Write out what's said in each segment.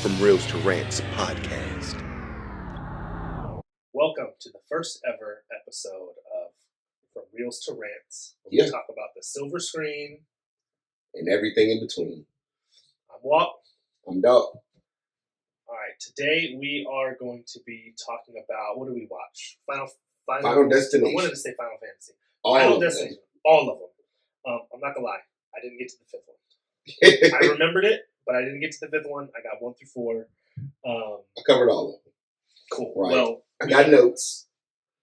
from Reels to Rants podcast. Welcome to the first ever episode of From Reels to Rants, where we talk about the silver screen and everything in between. I'm Walt. I'm Doug. All right, today we are going to be talking about, what do we watch? Final Destination. I wanted to say Final Fantasy. All Final of Destination. All of them. I'm not gonna lie, I didn't get to the fifth one. I remembered it, but I didn't get to the fifth one. I got 1 through 4. I covered all of them. Cool. Right. Well, I got notes,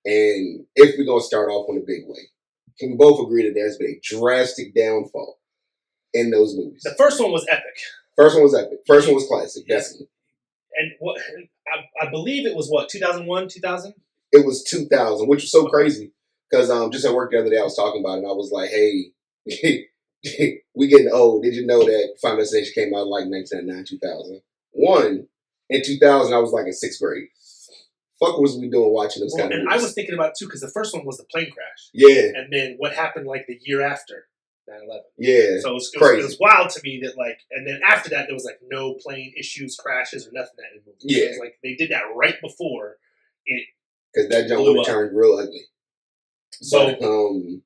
and if we're gonna start off in a big way, can we both agree that there's been a drastic downfall in those movies? the first one was epic. First one was epic. First one was classic, definitely. And what I believe it was 2001, 2000? It was 2000, which was so crazy because just at work the other day I was talking about it, and I was like, hey, we getting old. Did you know that Final Destination came out like 1999, 2001? In 2000, I was like in 6th grade. Fuck was we doing watching those kind of movies? I was thinking about it too, because the first one was the plane crash. Yeah. And then what happened like the year after 9/11. Yeah. So it was wild to me that and then after that there was like no plane issues, crashes, or nothing in the movie. Yeah. It was like they did that right before it. Because that jump would have turned real ugly. So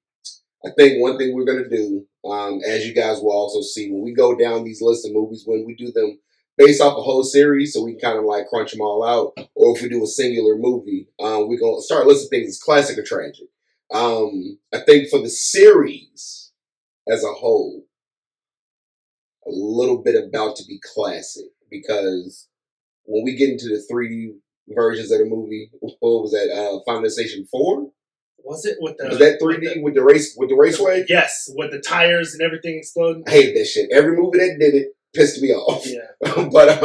I think one thing we're going to do, as you guys will also see, when we go down these lists of movies, when we do them based off a whole series, so we can kind of like crunch them all out, or if we do a singular movie, we're going to start listing things as classic or tragic. I think for the series as a whole, a little bit about to be classic, because when we get into the 3D versions of the movie, what was that, Final Destination 4? Was it with the? Was that 3D with the raceway? Yes, with the tires and everything exploding. I hate that shit. Every movie that did it pissed me off. Yeah. But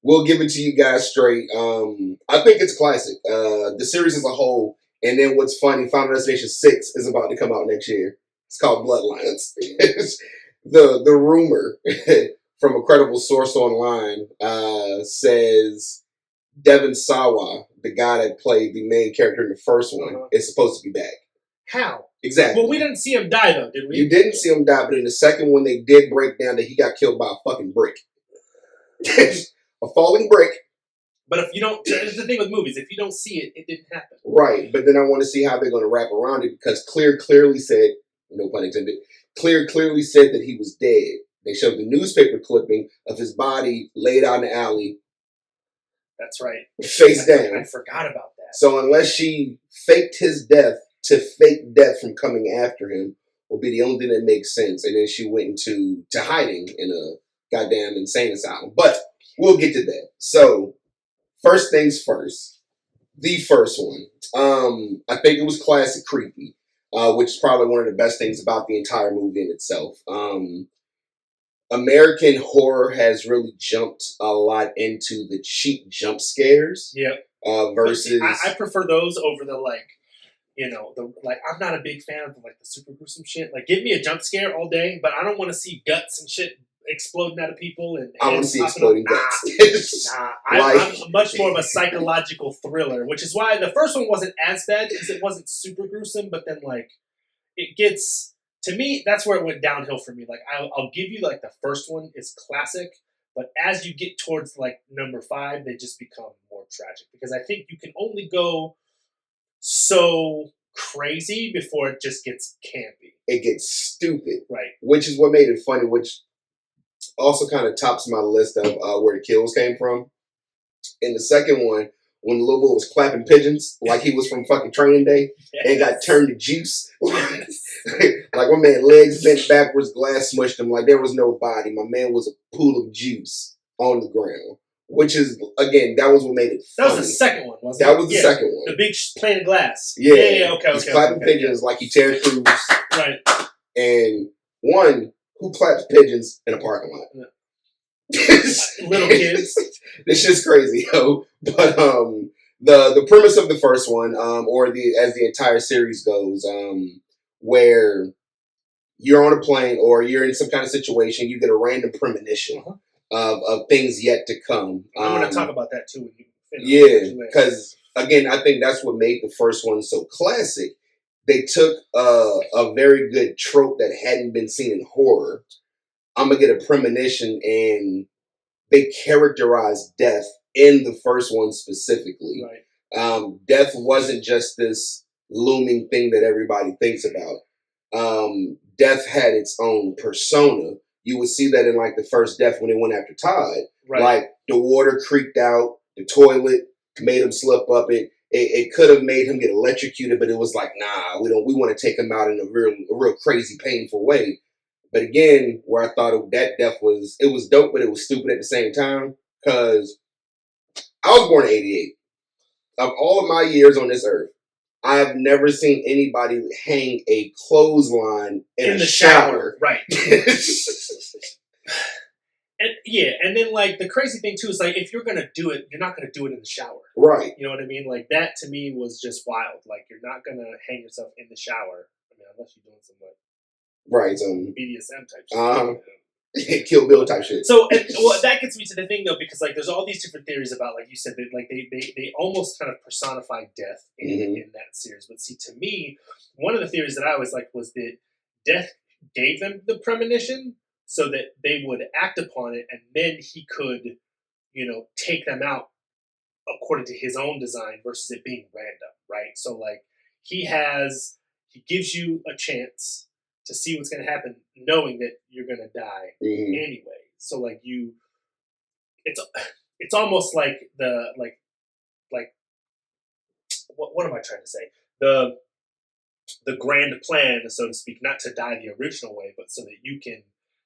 we'll give it to you guys straight. I think it's classic. The series as a whole, and then what's funny, Final Destination 6 is about to come out next year. It's called Bloodlines. the rumor from a credible source online says Devon Sawa, the guy that played the main character in the first one, is supposed to be back. How? Exactly. Well, we didn't see him die, though, did we? You didn't see him die, but in the second one, they did break down that he got killed by a fucking brick. A falling brick. But if you don't, that's the thing with movies. If you don't see it, it didn't happen. Right, but then I want to see how they're going to wrap around it, because Clear clearly said, no pun intended, Clear clearly said that he was dead. They showed the newspaper clipping of his body laid out in the alley. That's right. Face down. I forgot about that. So unless she faked his death to fake death from coming after him, will be the only thing that makes sense. And then she went into hiding in a goddamn insane asylum. But we'll get to that. So first things first, the first one. I think it was classic creepy, which is probably one of the best things about the entire movie in itself. American horror has really jumped a lot into the cheap jump scares. Yep. Versus, I prefer those over the I'm not a big fan of the super gruesome shit. Like, give me a jump scare all day, but I don't want to see guts and shit exploding out of people. And I want to see exploding guts. I'm much more of a psychological thriller, which is why the first one wasn't as bad, because it wasn't super gruesome. But then it gets. To me, that's where it went downhill for me. I'll give you the first one is classic, but as you get towards number 5, they just become more tragic, because I think you can only go so crazy before it just gets campy. It gets stupid, right? Which is what made it funny. Which also kind of tops my list of where the kills came from. In the second one, when the little boy was clapping pigeons like he was from fucking Training Day, and got turned to juice. Like my man, legs bent backwards, glass smushed him like there was no body. My man was a pool of juice on the ground. Which is, again, that was what made it funny. That was the second one, wasn't it? That was the second one. The big pane of glass. Yeah. Okay. He's clapping pigeons like he Terry Crews. Right. And one, who claps pigeons in a parking lot? Little kids. This shit's crazy, yo. But the premise of the first one, as the entire series goes, where you're on a plane or you're in some kind of situation, you get a random premonition of things yet to come. I'm going to talk about that too when you finish. Yeah, because again, I think that's what made the first one so classic. They took a very good trope that hadn't been seen in horror. I'm gonna get a premonition, and they characterized death in the first one specifically. Right. Death wasn't just this looming thing that everybody thinks about. Death had its own persona. You would see that in like the first death when they went after Todd. Right. Like the water creaked out, the toilet made him slip up. It could have made him get electrocuted, but it was like, nah, we want to take him out in a real crazy, painful way. But again, where I thought that death was dope, but it was stupid at the same time. Because I was born in '88. Of all of my years on this earth, I have never seen anybody hang a clothesline in the shower. Right. And then like the crazy thing too is like if you're gonna do it, you're not gonna do it in the shower. Right. You know what I mean? Like that to me was just wild. Like you're not gonna hang yourself in the shower. I mean, unless you're doing some like BDSM type shit. Kill Bill type shit. So well, that gets me to the thing though, because like there's all these different theories about, like you said, that like they almost kind of personify death in that series. But see, to me, one of the theories that I always liked was that death gave them the premonition so that they would act upon it, and then he could, take them out according to his own design versus it being random, right? So like he gives you a chance to see what's going to happen, knowing that you're going to die anyway. So like it's almost like what am I trying to say? The grand plan, so to speak, not to die the original way, but so that you can,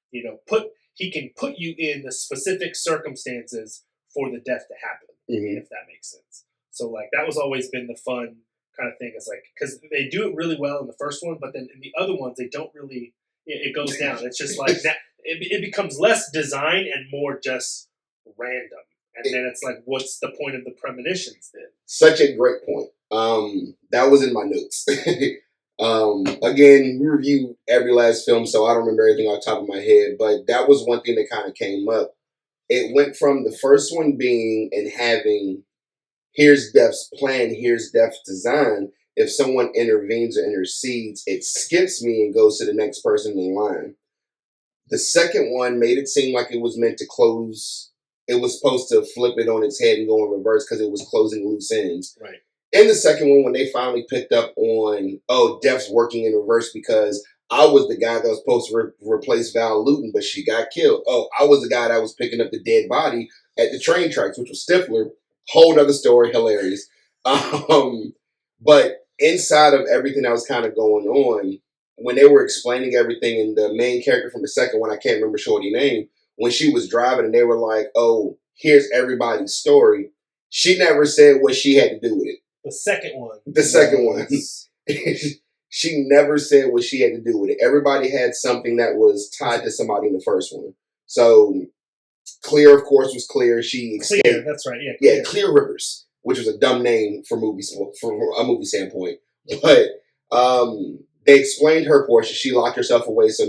he can put you in the specific circumstances for the death to happen, if that makes sense. So like that was always been the fun kind of thing. It's like, because they do it really well in the first one, but then in the other ones they don't really. It goes down. It's just like that. It becomes less design and more just random. And then it's like, what's the point of the premonitions then? Such a great point. That was in my notes. Again, we review every last film, so I don't remember everything off the top of my head, but that was one thing that kind of came up. It went from the first one being and having, here's Death's plan, here's Death's design. If someone intervenes or intercedes, it skips me and goes to the next person in line. The second one made it seem like it was meant to close. It was supposed to flip it on its head and go in reverse because it was closing loose ends. Right. In the second one, when they finally picked up on, Death's working in reverse because I was the guy that was supposed to replace Val Luton, but she got killed. Oh, I was the guy that was picking up the dead body at the train tracks, which was Stifler. Whole other story, hilarious. But inside of everything that was kind of going on, when they were explaining everything, and the main character from the second one, I can't remember Shorty's name, when she was driving and they were like, oh, here's everybody's story, she never said what she had to do with it. The second one. She never said what she had to do with it. Everybody had something that was tied to somebody in the first one. So Clear, of course, was Clear. She escaped. Clear, that's right. Yeah, Clear. Yeah, Clear Rivers, which was a dumb name for a movie standpoint. But they explained her portion. She locked herself away so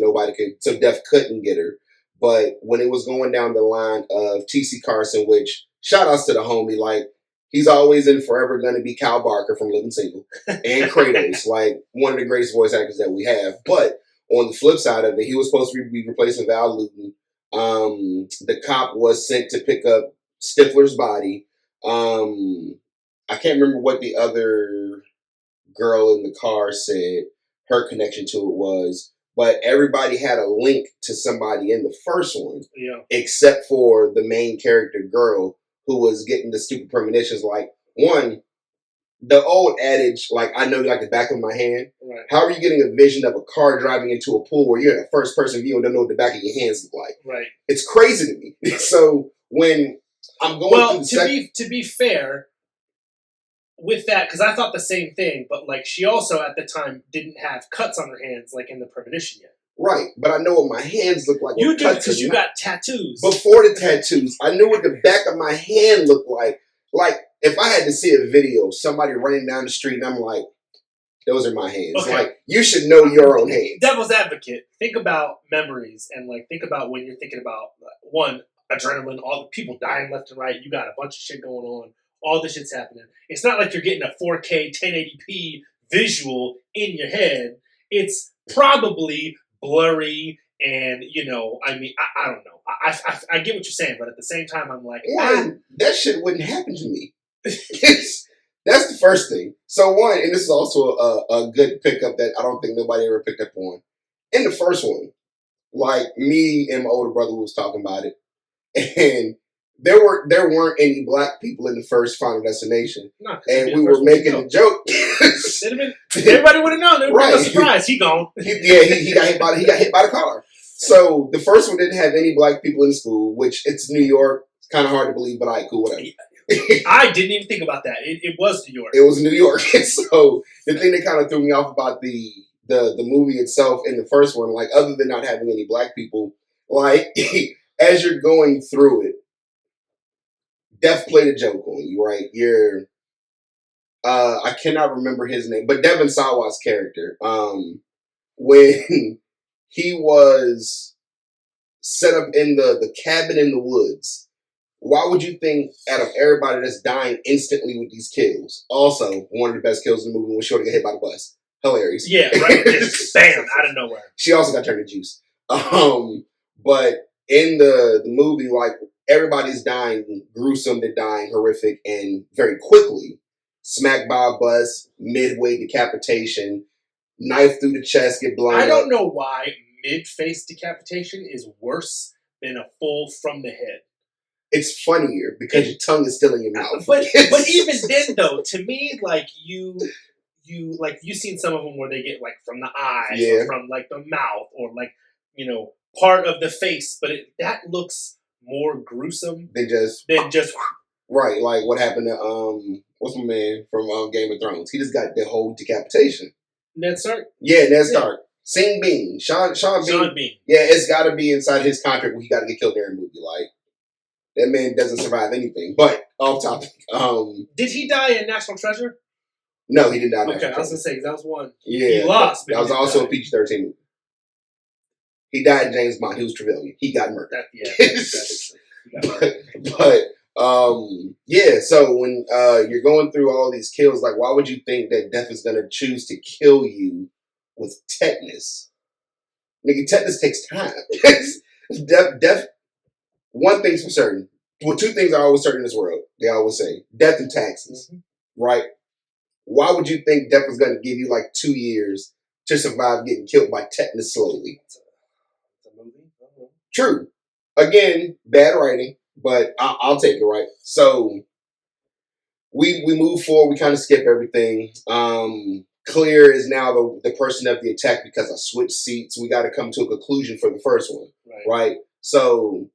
Death couldn't get her. But when it was going down the line of T.C. Carson, which shout outs to the homie, like he's always and forever going to be Cal Barker from Living Single, and Kratos, like one of the greatest voice actors that we have. But on the flip side of it, he was supposed to be replacing Val Luton. The cop was sent to pick up Stifler's body. I can't remember what the other girl in the car said her connection to it was, but everybody had a link to somebody in the first one, except for the main character girl who was getting the stupid premonitions. Like, one, the old adage, like, I know you like the back of my hand. Right. How are you getting a vision of a car driving into a pool where you're in a first-person view and don't know what the back of your hands look like? Right. It's crazy to me. So when I'm going through to be fair, with that, because I thought the same thing, but like she also at the time didn't have cuts on her hands like in the premonition yet. Right, but I know what my hands look like. You do because you got tattoos. Before the tattoos, I knew what the back of my hand looked like. Like, if I had to see a video of somebody running down the street and I'm like, those are my hands. Okay. Like, you should know your own hands. Devil's advocate. Think about memories and like think about when you're thinking about one, adrenaline, all the people dying left and right. You got a bunch of shit going on. All this shit's happening. It's not like you're getting a 4K 1080p visual in your head. It's probably blurry And I mean, I don't know. I get what you're saying, but at the same time, I'm like, that shit wouldn't happen to me. That's the first thing. So one, and this is also a good pickup that I don't think nobody ever picked up on. In the first one, like me and my older brother was talking about it, and there weren't any black people in the first Final Destination, and we were making a joke. Everybody would have known. It was a surprise. He gone. He got hit by the car. So the first one didn't have any black people in the school, which it's New York. It's kind of hard to believe, but cool, whatever. I didn't even think about that. It was New York. It was New York. So the thing that kind of threw me off about the movie itself in the first one, like other than not having any black people, like as you're going through it, Def played a joke on you, right? I cannot remember his name, but Devin Sawa's character, when he was set up in the cabin in the woods, why would you think out of everybody that's dying instantly with these kills? Also, one of the best kills in the movie was Shorty get hit by the bus. Hilarious. Yeah, right. Just bam, out of nowhere. She also got turned to juice. But in the movie, like everybody's dying gruesome, they're dying horrific and very quickly. Smacked by a bus, midway decapitation, knife through the chest, get blown up. I don't know why mid-face decapitation is worse than a full from the head. It's funnier because your tongue is still in your mouth. But even then, though, to me, like you've seen some of them where they get like from the eyes or from like the mouth or like part of the face, but that looks more gruesome than just right. Like what happened to what's my man from Game of Thrones? He just got the whole decapitation. Ned Stark. Yeah, Ned Stark. Sean Bean. Sean Bean. Yeah, it's got to be inside his contract where he got to get killed during a movie. Like that man doesn't survive anything. But off topic. Did he die in National Treasure? No, he didn't die. Okay, I was gonna say that was one. Yeah, he lost. That was also a PG-13 movie. He died in James Bond. He was Trevelyan. He got murdered. Yeah. So when you're going through all these kills, like, why would you think that Death is gonna choose to kill you with tetanus? Nigga, tetanus takes time. Death. One thing's for certain. Well, two things are always certain in this world. They always say death and taxes, right? Why would you think Death is going to give you like 2 years to survive getting killed by tetanus slowly? True. Again, bad writing, but I'll take it, right? So we move forward. We kind of skip everything. Clear is now the person of the attack because I switched seats. We got to come to a conclusion for the first one, right? So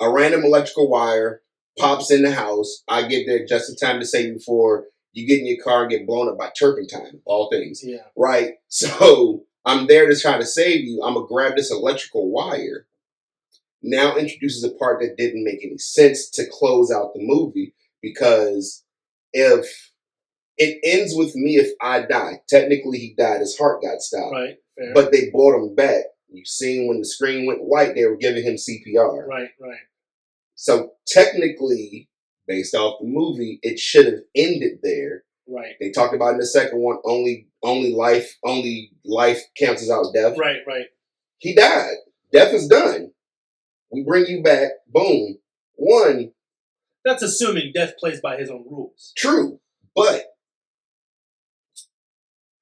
a random electrical wire pops in the house. I get there just in time to save you before you get in your car and get blown up by turpentine, of all things. Yeah. Right? So I'm there to try to save you. I'm going to grab this electrical wire. Now introduces a part that didn't make any sense to close out the movie, because if it ends with me if I die, technically he died, his heart got stopped. Right. Fair. But they brought him back. You seen when the screen went white, they were giving him CPR. Right. So technically, based off the movie, it should have ended there. Right. They talked about in the second one, only life cancels out death. Right. He died. Death is done. We bring you back. Boom. One. That's assuming Death plays by his own rules. True. But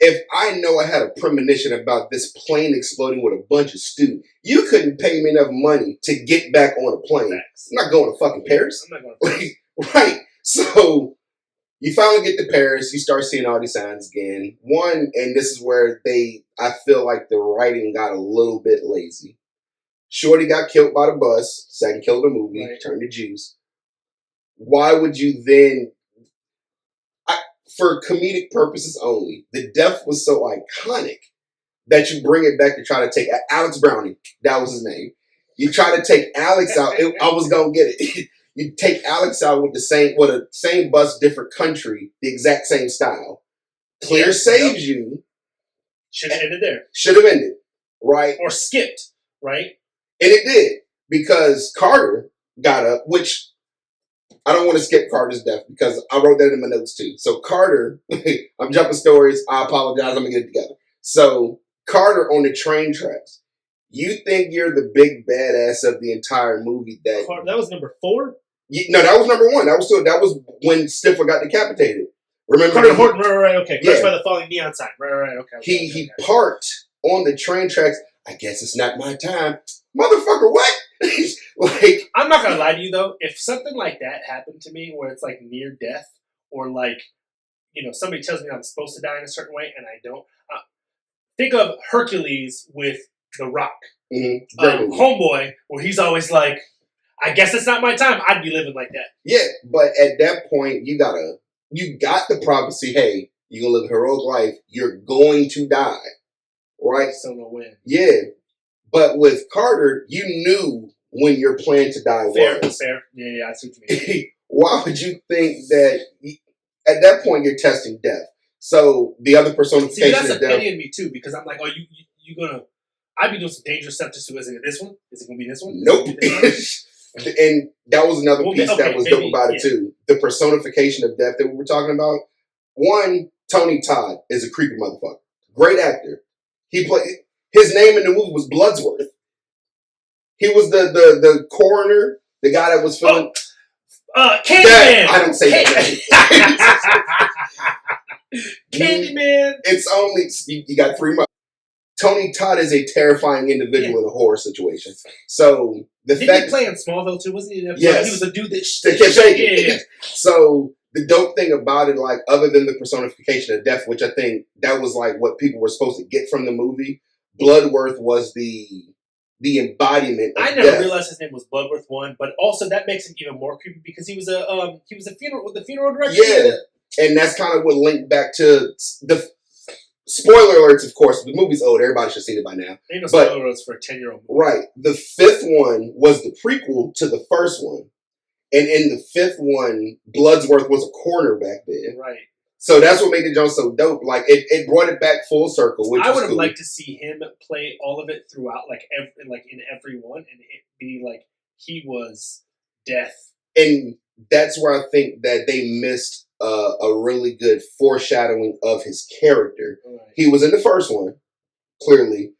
if I know I had a premonition about this plane exploding with a bunch of stew, you couldn't pay me enough money to get back on a plane. Facts. I'm not going to fucking Paris. I'm not going to Paris. Right. So you finally get to Paris. You start seeing all these signs again. One, and this is where I feel like the writing got a little bit lazy. Shorty got killed by the bus. Second kill of the movie. Right. Turned to juice. Why would you then... For comedic purposes only, the death was so iconic that you bring it back to try to take Alex Browning. That was his name. You try to take Alex out. I was gonna get it. You take Alex out with the same bus, different country, the exact same style. Clear saves you. Should have ended there. Should have ended, right? Or skipped, right? And it did, because Carter got up, which. I don't want to skip Carter's death because I wrote that in my notes too. So Carter, I'm jumping stories. I apologize. I'm going to get it together. So Carter on the train tracks, You think you're the big badass of the entire movie. That was number 4? No, that was number 1. That was when Stifler got decapitated. Remember? Carter Horton, right, okay. Crushed Yeah. by the falling neon sign. Right, okay. He parked on the train tracks. I guess it's not my time. Motherfucker, what? Like, I'm not gonna lie to you though. If something like that happened to me, where it's like near death, or like, somebody tells me I'm supposed to die in a certain way and I don't. Think of Hercules with The Rock, Homeboy, where he's always like, "I guess it's not my time." I'd be living like that. Yeah, but at that point, you got the prophecy. Hey, you're gonna live a heroic life. You're going to die, right? So no win. Yeah, but with Carter, you knew when your plan to die was. Fair. Yeah, I see what you mean. Why would you think that at that point you're testing death? So the other personification that's of a death. penny in me too, because I'm like, oh, you gonna? I'd be doing some dangerous stuff just to. Is it this one? Is it gonna be this one? Nope. And that was another piece that was dope about it too. The personification of death that we were talking about. One, Tony Todd is a creepy motherfucker. Great actor. He played. His name in the movie was Bloodsworth. He was the coroner, the guy that was filming. Candyman. I don't say that. Candyman. It's only you got 3 months. Tony Todd is a terrifying individual in a horror situation. So the Didn't fact he play in Smallville too? Wasn't he? Yes. He was a dude that kept shaking. Yeah. So the dope thing about it, like other than the personification of death, which I think that was like what people were supposed to get from the movie, Bloodworth was the embodiment of I never death. realized his name was Bloodworth 1, but also that makes him even more creepy because he was a funeral director. Yeah, and that's kind of what linked back to the spoiler alerts. Of course, the movie's old; everybody should see it by now. Ain't no spoiler alerts for a 10-year-old movie. Right. The 5th one was the prequel to the first one, and in the 5th one, Bloodsworth was a coroner back then. Right. So that's what made the Jones so dope. Like it brought it back full circle. Which I would have cool. liked to see him play all of it throughout, like in every one, and it be like he was death. And that's where I think that they missed a really good foreshadowing of his character. Right. He was in the first one, clearly.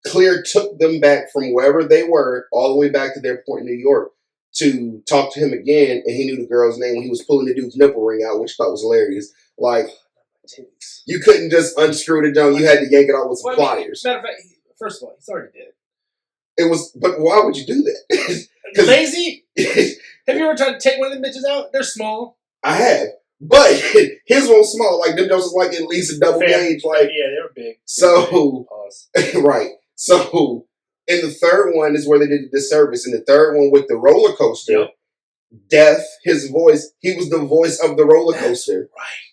Clear took them back from wherever they were all the way back to their point in New York to talk to him again, and he knew the girl's name when he was pulling the dude's nipple ring out, which I thought was hilarious. Like, you couldn't just unscrew the jump. You had to yank it out with some pliers. Matter of fact, first of all, he's already dead. It was, but why would you do that? Lazy? Have you ever tried to take one of them bitches out? They're small. I have. But his one's small. Like, them jokes was like at least a double gauge. Like, yeah, they were big. So, right. So, in the third one is where they did the disservice. In the third one with the roller coaster, Death, his voice, he was the voice of the roller coaster. Right.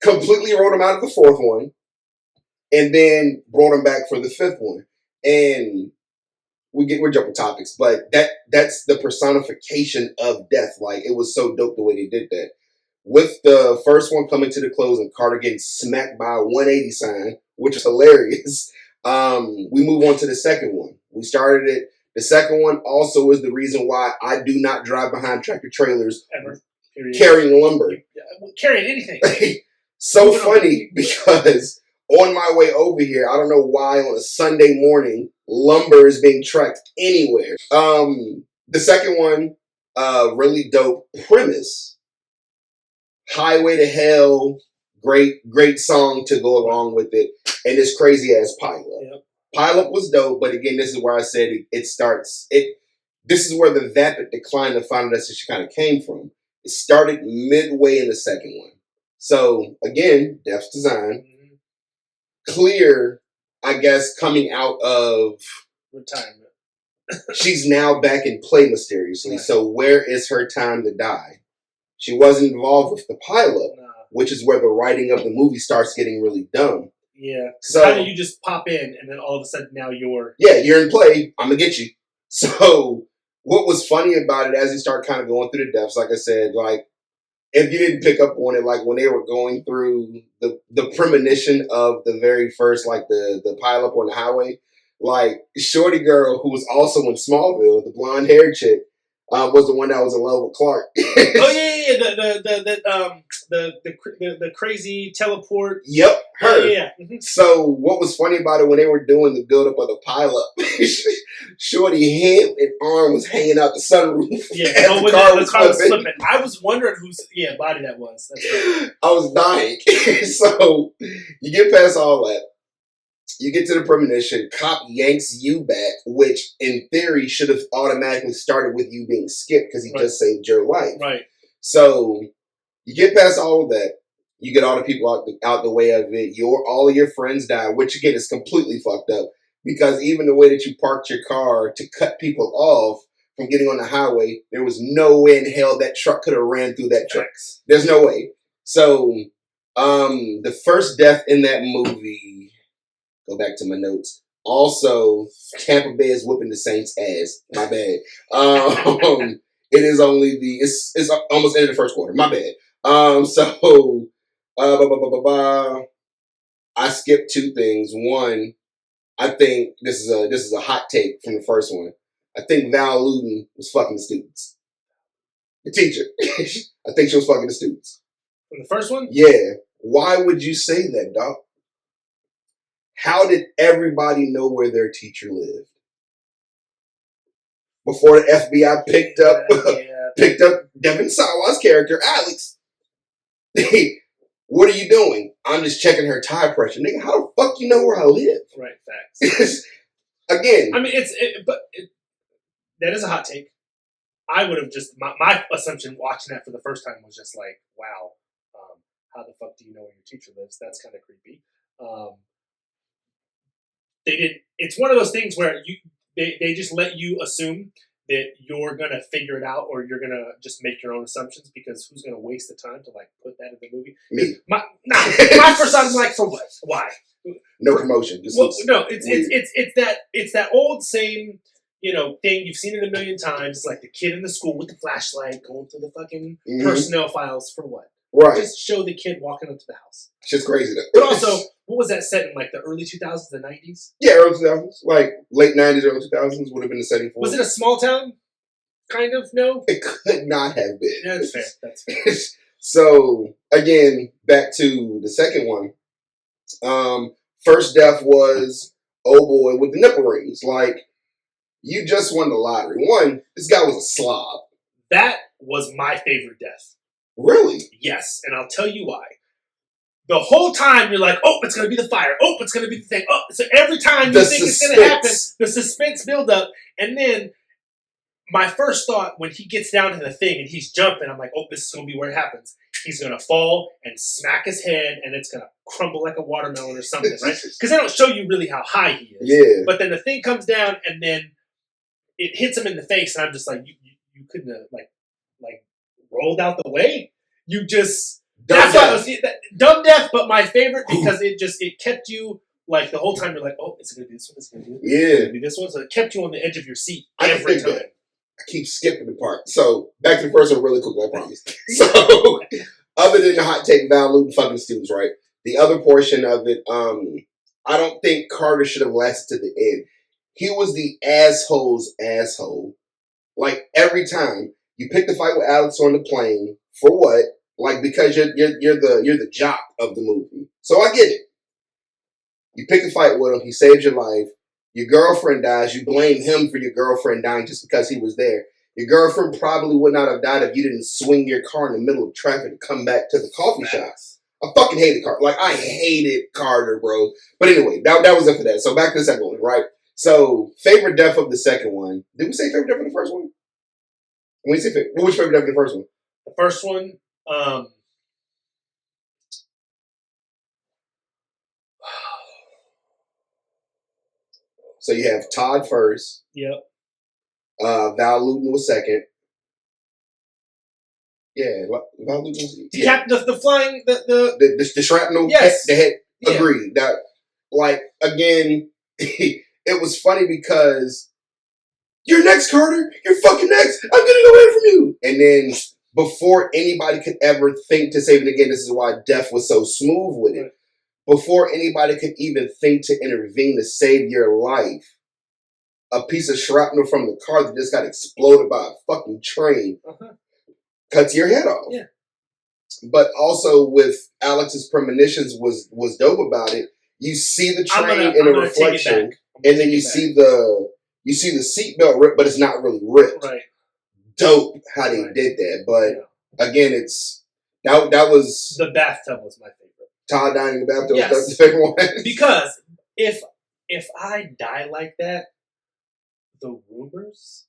Completely wrote him out of the 4th one. And then brought him back for the 5th one. And we're jumping topics, but that's the personification of death. Like, it was so dope the way they did that. With the first one coming to the close and Carter getting smacked by a 180 sign, which is hilarious, we move on to the second one. We started it. The second one also is the reason why I do not drive behind tractor trailers ever carrying lumber. Carrying anything. So funny because on my way over here, I don't know why on a Sunday morning, lumber is being tracked anywhere. The second one, really dope premise. Highway to Hell, great song to go along with it, and this crazy ass pilot. Yep. Pilot was dope, but again, this is where I said it starts. This is where the vapid decline of Final Destination kind of came from. It started midway in the second one. So again, Death's design. Clear, I guess, coming out of retirement. She's now back in play mysteriously. Right. So where is her time to die? She wasn't involved with the pilot, which is where the writing of the movie starts getting really dumb. Yeah. So how do you just pop in and then all of a sudden now you're... Yeah, you're in play. I'm going to get you. So what was funny about it as you start kind of going through the depths, like I said, like, if you didn't pick up on it, like when they were going through the premonition of the very first, like the pile up on the highway, like Shorty Girl, who was also in Smallville, the blonde haired chick, was the one that was in love with Clark. Oh yeah. The crazy teleport. Yep, her. Yeah. Mm-hmm. So what was funny about it when they were doing the build up of the pilot, Shorty head and arm was hanging out the sunroof. Yeah, the car was flipping. I was wondering whose body that was. That's right. I was dying. So you get past all that. You get to the premonition. Cop yanks you back, which in theory should have automatically started with you being skipped because he just saved your life. Right. So you get past all of that. You get all the people out the way of it. All of your friends die, which again is completely fucked up because even the way that you parked your car to cut people off from getting on the highway, there was no way in hell that truck could have ran through that truck. There's no way. So the first death in that movie, go back to my notes. Also, Tampa Bay is whooping the Saints' ass. My bad. It is only it's almost end of the first quarter. My bad. I skipped two things. One, I think this is a hot take from the first one. I think Val Luden was fucking the students. The teacher. I think she was fucking the students. From the first one? Yeah. Why would you say that, Doc? How did everybody know where their teacher lived? Before the FBI picked up Devin Sawa's character, Alex. Hey, what are you doing? I'm just checking her tire pressure. Nigga, how the fuck you know where I live? Right, facts. Again. I mean, that is a hot take. I would have just, my assumption watching that for the first time was just like, wow, how the fuck do you know where your teacher lives? That's kind of creepy. They didn't, it's one of those things where they just let you assume that you're going to figure it out or you're going to just make your own assumptions because who's going to waste the time to like put that in the movie? Me. My first thought is like, for what? Why? No promotion. Well, no, it's that old same, thing you've seen it a million times. It's like the kid in the school with the flashlight going through the fucking personnel files for what? Right. Just show the kid walking up to the house. It's just crazy though. But also, what was that set in like the early 2000s, the 90s? Yeah, early 2000s. Like late 90s, early 2000s would have been the setting for it. Was it a small town? Kind of, no? It could not have been. Yeah, that's fair. That's fair. So, again, back to the second one. First death was, oh boy, with the nipple rings. Like, you just won the lottery. One, this guy was a slob. That was my favorite death. Really? Yes, and I'll tell you why. The whole time you're like, oh, it's going to be the fire. Oh, it's going to be the thing. Oh, so every time you think it's going to happen, the suspense build up. And then my first thought when he gets down to the thing and he's jumping, I'm like, oh, this is going to be where it happens. He's going to fall and smack his head and it's going to crumble like a watermelon or something, right? Because they don't show you really how high he is. Yeah. But then the thing comes down and then it hits him in the face and I'm just like, you couldn't have like rolled out the way. You just... That's why I was dumb death, but my favorite because it kept you like the whole time. You're like, oh, is it gonna be this one? Is it gonna be this? Yeah, it's gonna be this one. So it kept you on the edge of your seat every time. I keep skipping the part. So back to the first one, really quickly, I promise. So other than the hot take, Val Luden fucking students, right? The other portion of it, I don't think Carter should have lasted to the end. He was the asshole's asshole. Like every time you pick the fight with Alex on the plane for what? Like because you're the jock of the movie. So I get it. You pick a fight with him, he saves your life. Your girlfriend dies, you blame him for your girlfriend dying just because he was there. Your girlfriend probably would not have died if you didn't swing your car in the middle of traffic to come back to the coffee shop. I fucking hated Carter. Like I hated Carter, bro. But anyway, that was it for that. So back to the second one, right? So favorite death of the second one. Did we say favorite death of the first one? When we say favorite, what was your favorite death of the first one? The first one. So you have Todd first. Yep. Val Luden was second. Yeah, Val Luden was the flying the shrapnel. Yes. The head. Agreed. That like again, it was funny because you're next, Carter. You're fucking next. I'm getting away from you. And then before anybody could ever think to save it again, this is why Death was so smooth with it. Before anybody could even think to intervene to save your life, a piece of shrapnel from the car that just got exploded by a fucking train cuts your head off. Yeah. But also with Alex's premonitions was dope about it. You see the train in a reflection, and then you see the seatbelt rip, but it's not really ripped. Right. Dope how they did that. But again, it's that was the bathtub was my favorite. Todd dying in the bathtub was the favorite one. Because if I die like that, the rumors.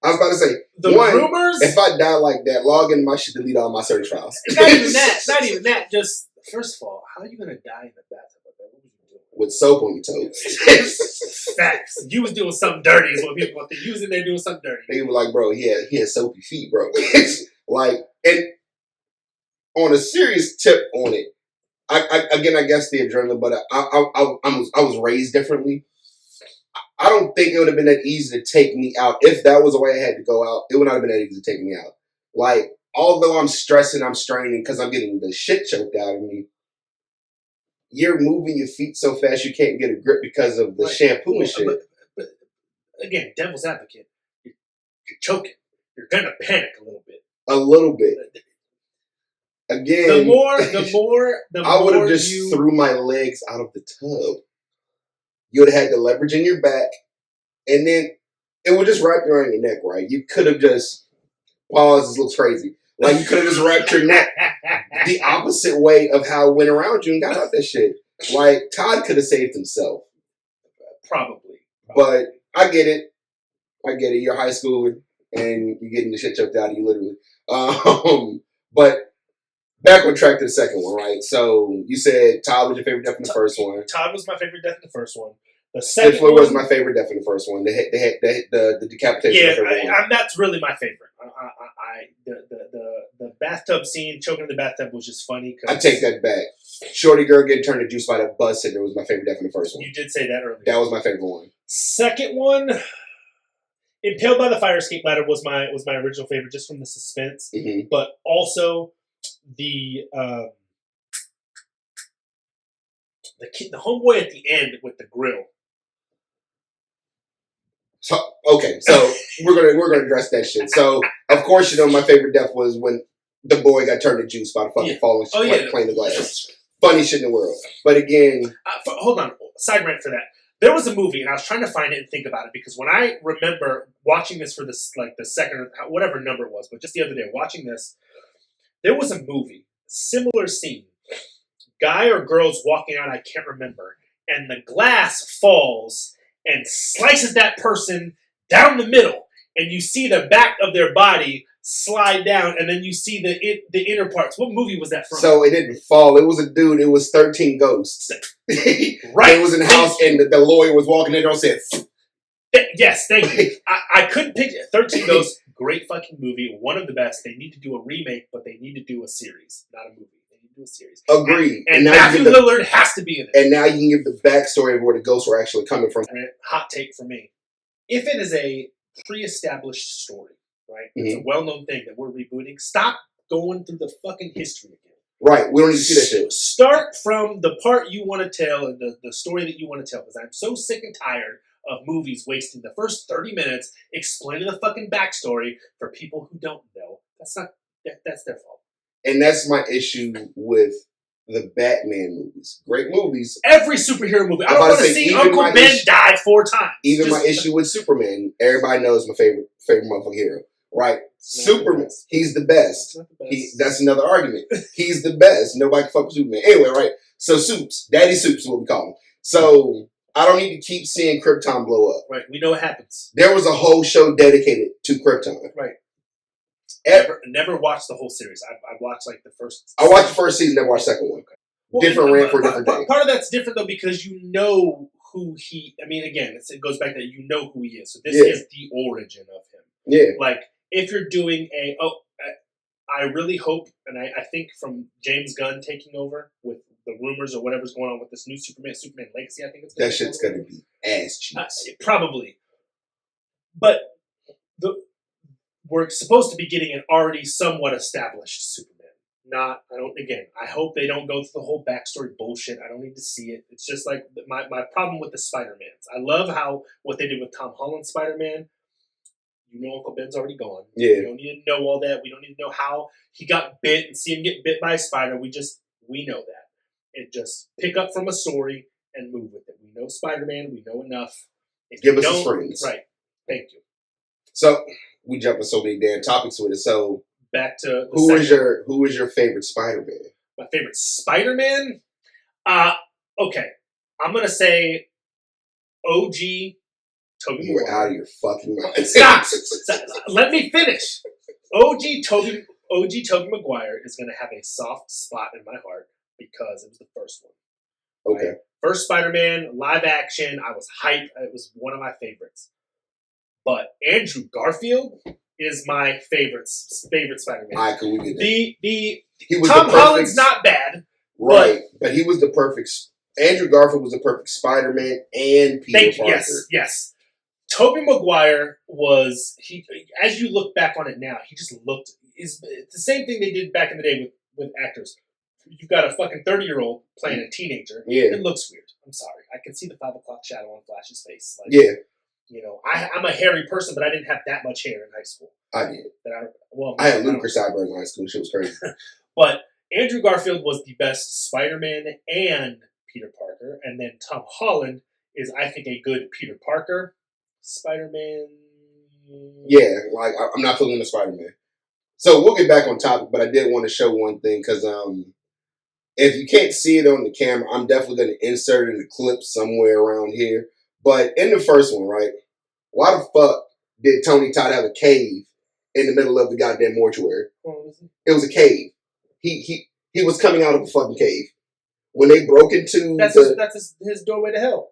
I was about to say rumors. If I die like that, log in my shit, delete all my search files. Not even that. Just first of all, how are you gonna die in the bathtub? What was you doing? With soap on your toes. Facts. You was doing something dirty. Is what people think. You was in there doing something dirty. They were like, bro, he had soapy feet, bro. Like, and on a serious tip on it, I guess the adrenaline, but I was raised differently. I don't think it would have been that easy to take me out. If that was the way I had to go out, it would not have been that easy to take me out. Like, although I'm stressing, I'm straining because I'm getting the shit choked out of me, you're moving your feet so fast you can't get a grip because of the shampoo and shit. But again, devil's advocate, you're choking. You're going to panic a little bit. A little bit. Again, the more I would have just threw my legs out of the tub. You would have had the leverage in your back, and then it would just wrap around your neck, right? You could have just paused. This looks crazy. Like, you could have just wrapped your neck the opposite way of how it went around you and got out that shit. Like, Todd could have saved himself. Probably. But I get it. You're a high schooler, and you're getting the shit choked out of you, literally. But back on track to the second one, right? So you said Todd was your favorite death in the first one. Todd was my favorite death in the first one. The second one was my favorite death in the first one. The decapitation. Yeah, that's really my favorite. The bathtub scene, choking in the bathtub, was just funny. I take that back. Shorty girl getting turned to juice by that bus hitter was my favorite death in the first one. You did say that earlier. That was my favorite one. Second one, impaled by the fire escape ladder was my original favorite, just from the suspense, but also the homeboy at the end with the grill. So we're gonna address that shit. So of course, my favorite death was when the boy got turned to juice by the fucking falling plane of glass. Funny shit in the world. But again, hold on, side rant for that. There was a movie, and I was trying to find it and think about it, because when I remember watching this for this, like the second or whatever number it was, but just the other day watching this, there was a movie, similar scene, guy or girl's walking out, I can't remember, and the glass falls and slices that person down the middle, and you see the back of their body slide down, and then you see the inner parts. What movie was that from? So it didn't fall. It was a dude. It was 13 Ghosts. Right. It was in the house, and the lawyer was walking in there and said, yes, thank you. I couldn't pick it. 13 Ghosts, great fucking movie, one of the best. They need to do a remake, but they need to do a series, not a movie. A series. Agreed. And Matthew Lillard has to be in it. And now you can give the backstory of where the ghosts were actually coming from. Hot take for me. If it is a pre-established story, right? It's a well-known thing that we're rebooting. Stop going through the fucking history again. Right. We don't need to see that shit. Start from the part you want to tell and the story that you want to tell. Because I'm so sick and tired of movies wasting the first 30 minutes explaining the fucking backstory for people who don't know. That's their fault. And that's my issue with the Batman movies. Great movies. Every superhero movie. I don't want to see Uncle Ben die 4 times. Even my issue with Superman. Everybody knows my favorite motherfucking hero. Right? Superman. He's the best. That's another argument. He's the best. Nobody can fuck with Superman. Anyway, right? So Soups. Daddy Soups is what we call him. So I don't need to keep seeing Krypton blow up. Right. We know what happens. There was a whole show dedicated to Krypton. Right. Never watched the whole series. I watched like the first. I watched the first season. Never watched the second one. Okay. Well, different rant for a different day. Part of that's different though because you know who he. I mean, again, it goes back that you know who he is. So this is the origin of him. Yeah. Like if you're doing I really hope, and I think from James Gunn taking over with the rumors or whatever's going on with this new Superman Legacy, I think it's that shit's gonna be ass cheeks. Probably, but we're supposed to be getting an already somewhat established Superman. I hope they don't go through the whole backstory bullshit. I don't need to see it. It's just like my problem with the Spider-Mans. I love what they did with Tom Holland's Spider-Man. You know Uncle Ben's already gone. Yeah. We don't need to know all that. We don't need to know how he got bit and see him get bit by a spider. We know that. And just pick up from a story and move with it. We know Spider-Man. We know enough. Give us his friends. Right. Thank you. So we jumping so many damn topics with it. So back to who is your favorite Spider-Man? My favorite Spider-Man? Okay. I'm gonna say OG Tobey You were Maguire. out of your fucking mind. Stop! Let me finish. OG Tobey Maguire is gonna have a soft spot in my heart because it was the first one. Okay. Right? First Spider-Man, live action. I was hyped. It was one of my favorites. But Andrew Garfield is my favorite Spider-Man. All right, cool. We get that. Tom Holland's not bad. Right, but he was the perfect. Andrew Garfield was the perfect Spider-Man and Peter Parker. Yes. Tobey Maguire was as you look back on it now, he just looked. It's the same thing they did back in the day with actors. You've got a fucking 30-year-old playing a teenager. Yeah. It looks weird. I'm sorry. I can see the 5 o'clock shadow on Flash's face. Like, yeah. You know, I'm a hairy person, but I didn't have that much hair in high school. I did. I had ludicrous sideburns in high school. Shit was crazy. But Andrew Garfield was the best Spider-Man and Peter Parker. And then Tom Holland is, I think, a good Peter Parker. Spider-Man. Yeah, like I'm not feeling the Spider-Man. So we'll get back on topic, but I did want to show one thing because if you can't see it on the camera, I'm definitely going to insert it in the clip somewhere around here. But in the first one, right, why the fuck did Tony Todd have a cave in the middle of the goddamn mortuary? It was a cave. He was coming out of a fucking cave. When they broke into that's his doorway to hell.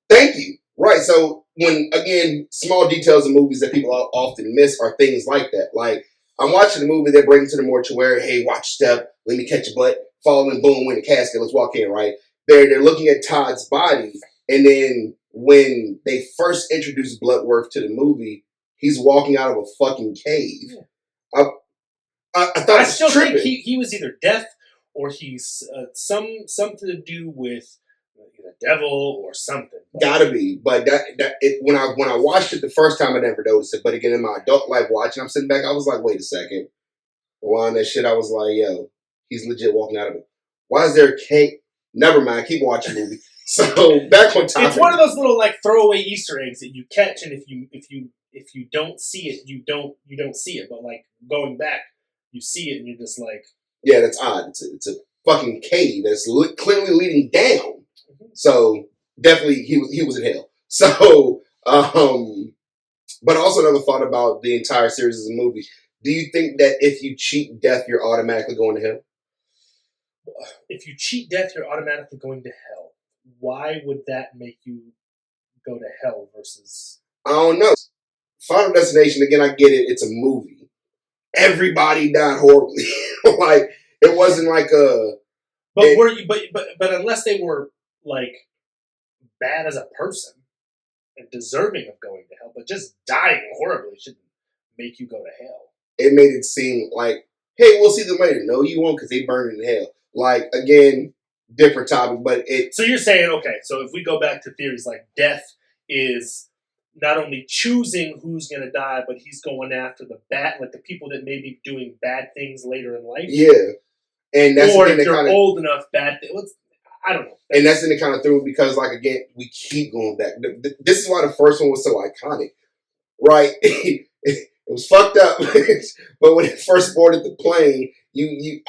Thank you. Right. So when, again, small details in movies that people often miss are things like that. Like, I'm watching a movie, they bring to the mortuary, hey, watch step, let me catch your butt, fall in, boom, win the casket, let's walk in, right? They're looking at Todd's body, and then when they first introduced Bloodworth to the movie, he's walking out of a fucking cave. Yeah. I thought I still think he was either deaf or he's something to do with the devil or something. Gotta be, but when I watched it the first time, I never noticed it. But again, in my adult life watching, I'm sitting back, I was like, wait a second. Rewind that shit. I was like, yo, he's legit walking out of it. Why is there a cave? Never mind. Keep watching the movie. So back on topic. It's one of those little like throwaway Easter eggs that you catch, and if you don't see it, you don't see it. But like going back, you see it, and you're just like, yeah, that's odd. It's a fucking cave that's clearly leading down. So definitely he was in hell. So but also another thought about the entire series as a movie. Do you think that if you cheat death, you're automatically going to hell? If you cheat death, you're automatically going to hell. Why would that make you go to hell versus? I don't know. Final Destination, again, I get it. It's a movie. Everybody died horribly. Like, it wasn't like a... But unless they were, like, bad as a person and deserving of going to hell, but just dying horribly shouldn't make you go to hell. It made it seem like, hey, we'll see them later. No, you won't, because they burned in hell. Like, again, different topic, but it... So you're saying, okay, so if we go back to theories like death is not only choosing who's going to die, but he's going after the people that may be doing bad things later in life. Yeah. And that's or if they're old enough, bad things. I don't know. And that's the thing that kind of threw me because, like, again, we keep going back. This is why the first one was so iconic, right? It was fucked up, but when it first boarded the plane,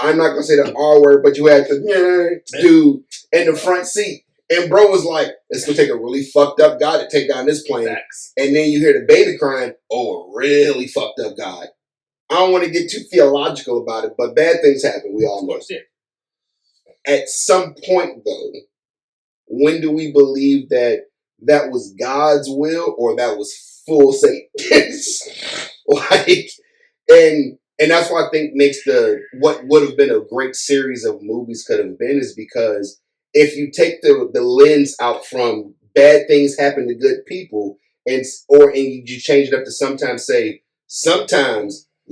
I'm not gonna say the R word, but you had the dude in the front seat, and bro was like, "It's gonna take a really fucked up guy to take down this plane." Facts. And then you hear the baby crying, "Oh, a really fucked up guy." I don't want to get too theological about it, but bad things happen. We all know. Yeah. At some point, though, when do we believe that was God's will or that was full Satan? Like, and that's why I think makes what would have been a great series of movies could have been is because if you take the lens out from bad things happen to good people and you change it up to sometimes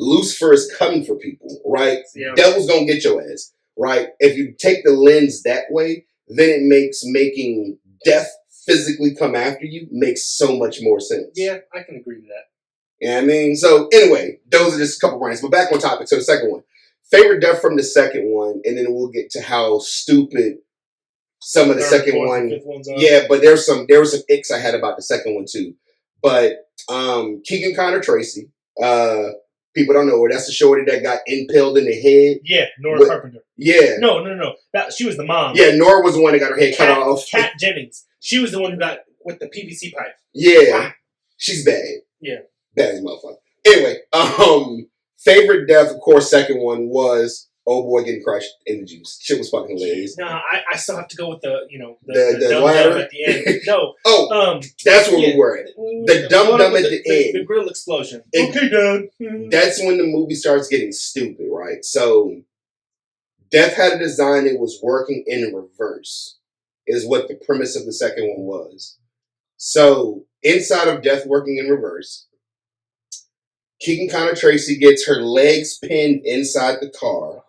Lucifer is coming for people, right? Yeah. Devil's gonna get your ass, right? If you take the lens that way, then it makes making death physically come after you makes so much more sense. Yeah, I can agree to that. Yeah, I mean, so anyway, those are just a couple rants. But back on topic. So the second one, favorite death from the second one, and then we'll get to how stupid some of the second one. Yeah, but there were some icks I had about the second one too. But Keegan Connor Tracy, people don't know her. That's the shorty that got impaled in the head. Yeah, Nora Carpenter. Yeah. No. She was the mom. Yeah, Nora was the one that got her head cut off. Kat Jennings. She was the one who got with the PVC pipe. Yeah. Wow. She's bad. Yeah. Bad as a motherfucker. Anyway, favorite death, of course, second one was old boy getting crushed in the juice. Shit was fucking hilarious. Nah, I still have to go with the the ladder at the end. No. That's where we were at. The dumb at the end. The grill explosion. Okay, Dad. That's when the movie starts getting stupid, right? So, Death had a design that was working in reverse, is what the premise of the second one was. So, inside of Death working in reverse, Keegan Connor Tracy gets her legs pinned inside the car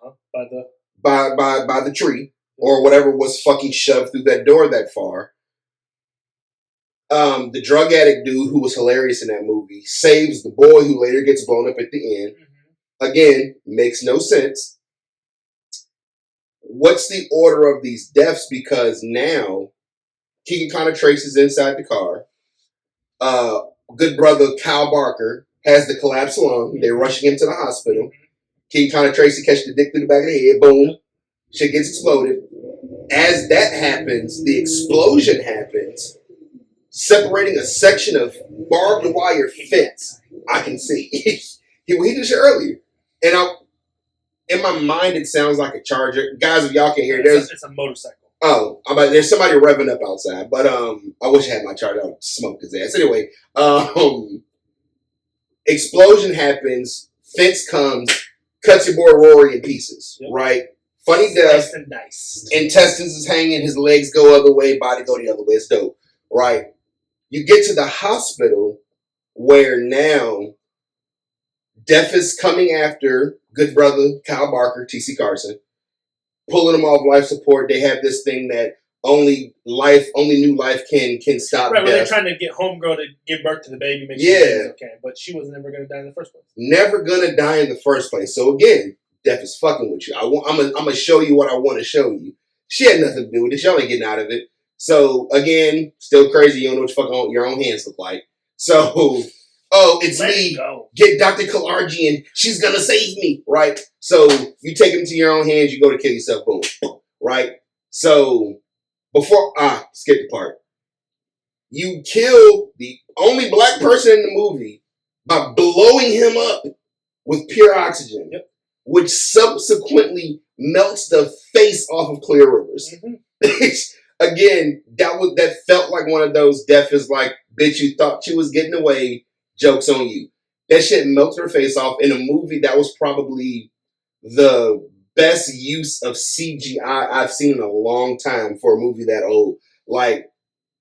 by the tree or whatever was fucking shoved through that door that far. The drug addict dude who was hilarious in that movie saves the boy who later gets blown up at the end. Again, makes no sense. What's the order of these deaths? Because now Keegan Connor Tracy's inside the car. Good brother Kyle Barker has the collapsed lung. They're rushing him to the hospital. Keegan Connor Tracy catches the dick through the back of the head. Boom. Shit gets exploded. As that happens, the explosion happens, separating a section of barbed wire fence. I can see. he did shit earlier. And in my mind, it sounds like a Charger. Guys, if y'all can hear, it's a motorcycle. Oh, there's somebody revving up outside. But I wish I had my Charger. I would smoke his ass. Anyway, explosion happens, fence comes, cuts your boy Rory in pieces, right? Funny death. Intestines is hanging, his legs go other way, body go the other way. It's dope, right? You get to the hospital where now Death is coming after good brother Kyle Barker, T.C. Carson, pulling him off life support. They have this thing that only new life can stop. Right, death. where they're trying to get homegirl to give birth to the baby, make sure she's okay, but she was never going to die in the first place. Never gonna die in the first place. So again, Death is fucking with you. I'm gonna show you what I want to show you. She had nothing to do with it. Y'all ain't getting out of it. So again, still crazy. You don't know what your own hands look like. So, it's me. Get Dr. Kalarjian. She's gonna save me, right? So you take him to your own hands. You go to kill yourself. Boom, right? So before skip the part. You kill the only black person in the movie by blowing him up with pure oxygen, which subsequently melts the face off of Clear Rivers. Again, that felt like one of those Death is like, bitch, you thought you was getting away, joke's on you. That shit melted her face off in a movie that was probably the best use of CGI I've seen in a long time for a movie that old. Like,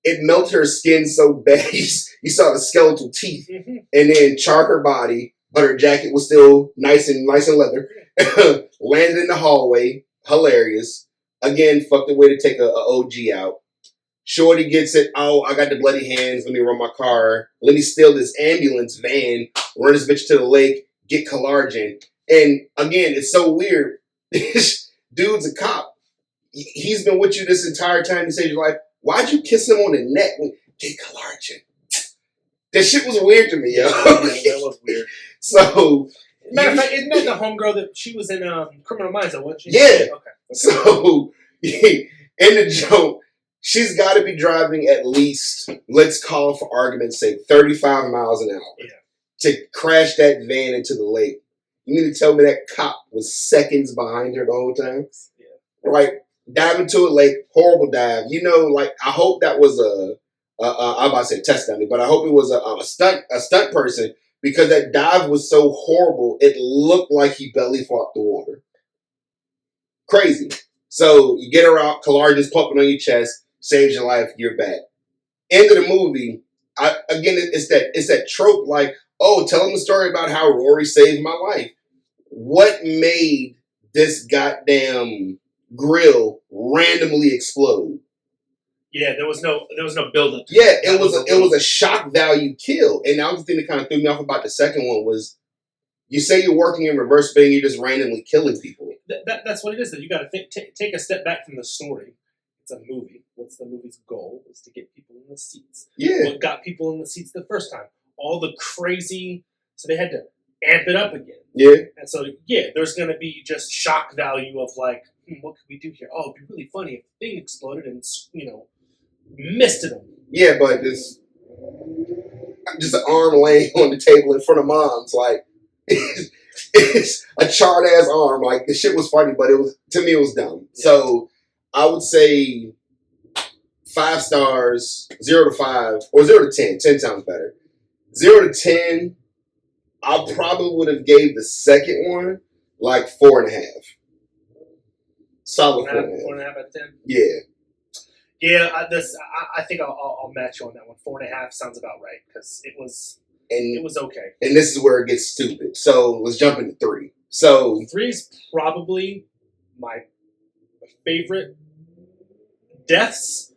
it melted her skin so bad, you saw the skeletal teeth, and then charred her body, but her jacket was still nice and leather. Landed in the hallway, hilarious. Again, fucked the way to take a OG out. Shorty gets it. Oh, I got the bloody hands. Let me run my car. Let me steal this ambulance van, run this bitch to the lake, get Kalarjian. And again, it's so weird. Dude's a cop. He's been with you this entire time to save your life. Why'd you kiss him on the neck? Get Kalarjian. That shit was weird to me, yo. That was weird. So, matter of fact, isn't that the homegirl that she was in Criminal Minds? Wasn't she? Yeah. Okay. So, in the joke, she's got to be driving at least, let's call for argument's sake, 35 miles an hour to crash that van into the lake. You mean to tell me that cop was seconds behind her the whole time? Yeah. Right? Dive into a lake, horrible dive. You know, like, I hope that was I'm about to say test dummy, but I hope it was a stunt person, because that dive was so horrible, it looked like he belly flopped the water. Crazy. So you get her out, Kalarjian's pumping on your chest, saves your life, you're back. End of the movie. It's that trope like, oh, tell him the story about how Rory saved my life. What made this goddamn grill randomly explode? Yeah, there was no build up. Yeah, it was a shock value kill. And that was the thing that kind of threw me off about the second one was you say you're working in reverse, but you're just randomly killing people. That's what it is. That you got to take a step back from the story. It's a movie. What's the movie's goal? Is to get people in the seats. Yeah. What got people in the seats the first time? All the crazy. So they had to amp it up again. Yeah. And so yeah, there's gonna be just shock value of like, what could we do here? Oh, it'd be really funny if the thing exploded and missed them. Yeah, but it's just an arm laying on the table in front of mom's like. It's a charred ass arm. Like the shit was funny, but it was to me it was dumb. Yeah. So I would say 5 stars, 0 to 5, or 0 to 10. 10 sounds better. 0 to 10, I probably would have gave the second one like 4.5. Solid 4.5. 4.5 out of 10. Yeah. Yeah, I think I'll match you on that one. 4.5 sounds about right because it was okay. And this is where it gets stupid. So let's jump into 3. So 3 is probably my favorite deaths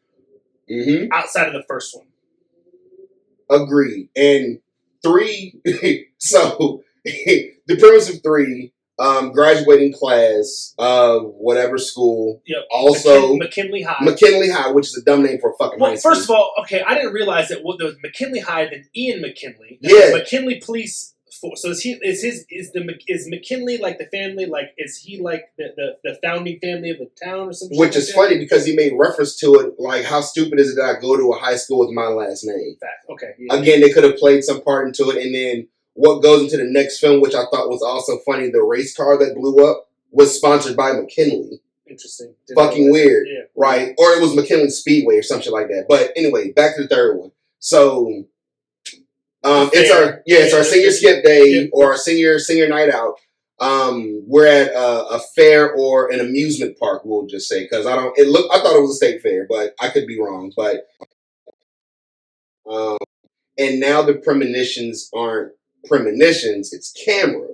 outside of the first one. Agreed. And 3, so the premise of 3, graduating class of whatever school. Yep. Also, McKinley High. McKinley High, which is a dumb name for a fucking high school. First of all, okay, I didn't realize that there was McKinley High, then Ian McKinley. Yeah. McKinley Police. So is McKinley like the family? Like is he like the founding family of the town or something? Which is funny because he made reference to it. Like, how stupid is it that I go to a high school with my last name? Fact. Okay. Yeah. Again, they could have played some part into it, and then what goes into the next film, which I thought was also funny, the race car that blew up was sponsored by McKinley. Interesting. Fucking weird, yeah. Right? Or it was McKinley Speedway or something like that. But anyway, back to the third one. So. It's our senior skip day or our senior night out. We're at a fair or an amusement park. We'll just say because I thought it was a state fair, but I could be wrong. But and now the premonitions aren't premonitions; it's camera.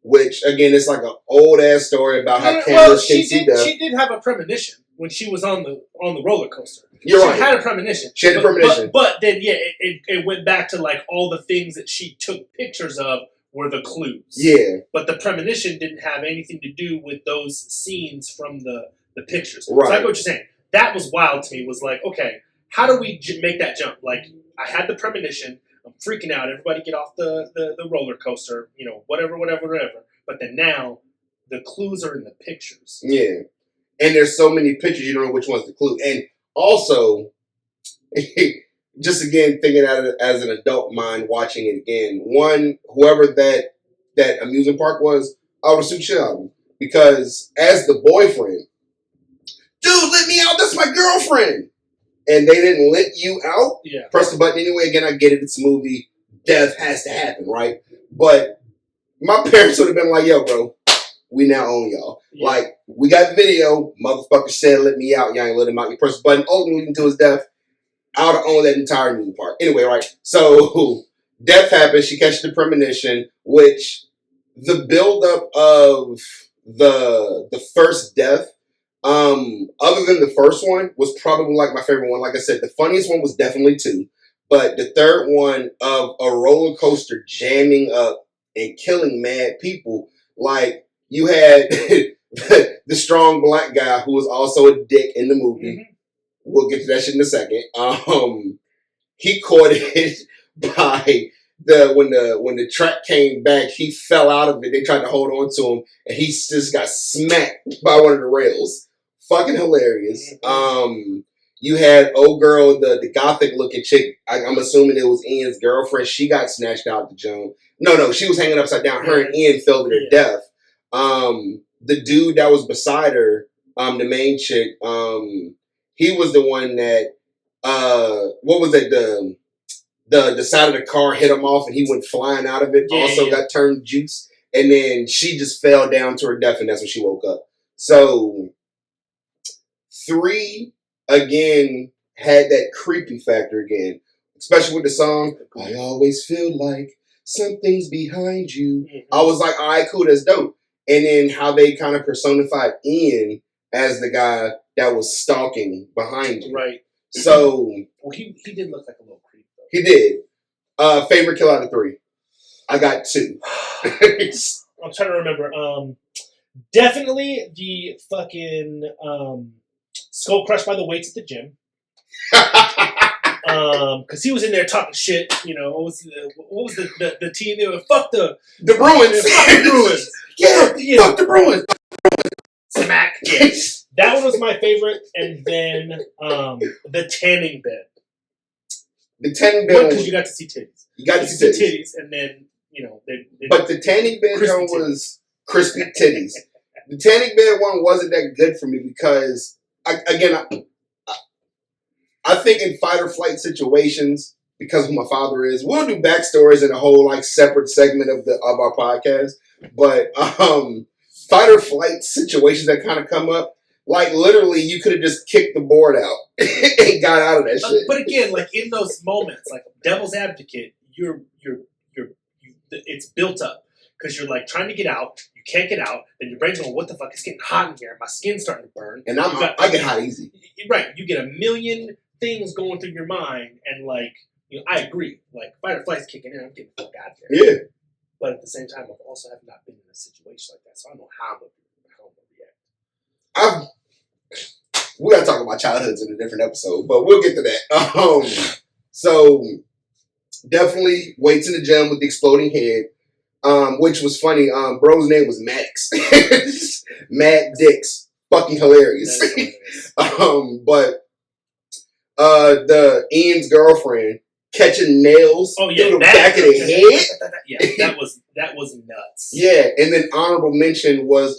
Which again, it's like an old ass story about how cameras can see death. She did have a premonition when she was on the roller coaster. She had a premonition. She had a premonition. But then, yeah, it went back to like all the things that she took pictures of were the clues. Yeah. But the premonition didn't have anything to do with those scenes from the pictures. Right. So I get what you're saying. That was wild to me. Was like, okay, how do we make that jump? Like, I had the premonition. I'm freaking out. Everybody get off the roller coaster. Whatever. But then now, the clues are in the pictures. Yeah. And there's so many pictures, you don't know which one's the clue. And also, just again, thinking at it as an adult mind, watching it again, whoever that amusement park was, I would assume shit out of him. Because as the boyfriend, dude, let me out, that's my girlfriend. And they didn't let you out? Yeah. Press the button anyway. Again, I get it, it's a movie. Death has to happen, right? But my parents would have been like, yo, bro, we now own y'all. Yeah. Like, we got video. Motherfucker said, let me out. Y'all ain't let him out. You press the button. Ultimately, until his death. I would have owned that entire amusement park. Anyway, right? So, death happens. She catches the premonition, which the buildup of the first death, other than the first one, was probably like my favorite one. Like I said, the funniest one was definitely 2. But the third one of a roller coaster jamming up and killing mad people, like, you had the strong black guy who was also a dick in the movie. Mm-hmm. We'll get to that shit in a second. He caught it by when the track came back, he fell out of it. They tried to hold on to him, and he just got smacked by one of the rails. Fucking hilarious. Mm-hmm. You had old girl, the gothic looking chick. I'm assuming it was Ian's girlfriend. She got snatched out the joint. No, she was hanging upside down. Her and Ian fell to their death. The dude that was beside her, the main chick, he was the one that, what was it? The side of the car hit him off and he went flying out of it. Got turned juice. And then she just fell down to her death and that's when she woke up. So 3, again, had that creepy factor again. Especially with the song, I always feel like something's behind you. Mhm. I was like, all right, cool, that's dope. And then how they kind of personified Ian as the guy that was stalking behind you. Right. So Well, he did look like a little creep, though. he did. Favorite kill out of 3? I got 2. I'm trying to remember. Definitely the fucking skull crushed by the weights at the gym. Because he was in there talking shit. You know, what was the team? They were fuck the Bruins. fuck the Bruins. Yeah, fuck the Bruins. Smack. Yeah. That one was my favorite, and then the tanning bed. The tanning bed because you got to see titties. You got to see titties, and then you know. But the tanning bed one was crispy titties. The tanning bed one wasn't that good for me because I think in fight or flight situations, because who my father is, we'll do backstories in a whole like separate segment of our podcast. But fight or flight situations that kind of come up, like literally, you could have just kicked the board out and got out of that shit. But again, like in those moments, like devil's advocate, it's built up because you're like trying to get out, you can't get out, then your brain's going, "What the fuck? It's getting hot in here. My skin's starting to burn." And I get hot easy. Right, you get a million things going through your mind, and like, you know, I agree. Like fight or flight's kicking in, I'm getting the fuck out of here. Yeah. But at the same time, I've also have not been in a situation like that, so I don't know how I'm gonna react. We gotta talk about childhoods in a different episode, but we'll get to that. So definitely weights in the gym with the exploding head, which was funny. Bro's name was Maddox, Mad Dix, fucking hilarious. But the Ian's girlfriend catching nails through the back of the head. Yeah, that was nuts. Yeah, and then honorable mention was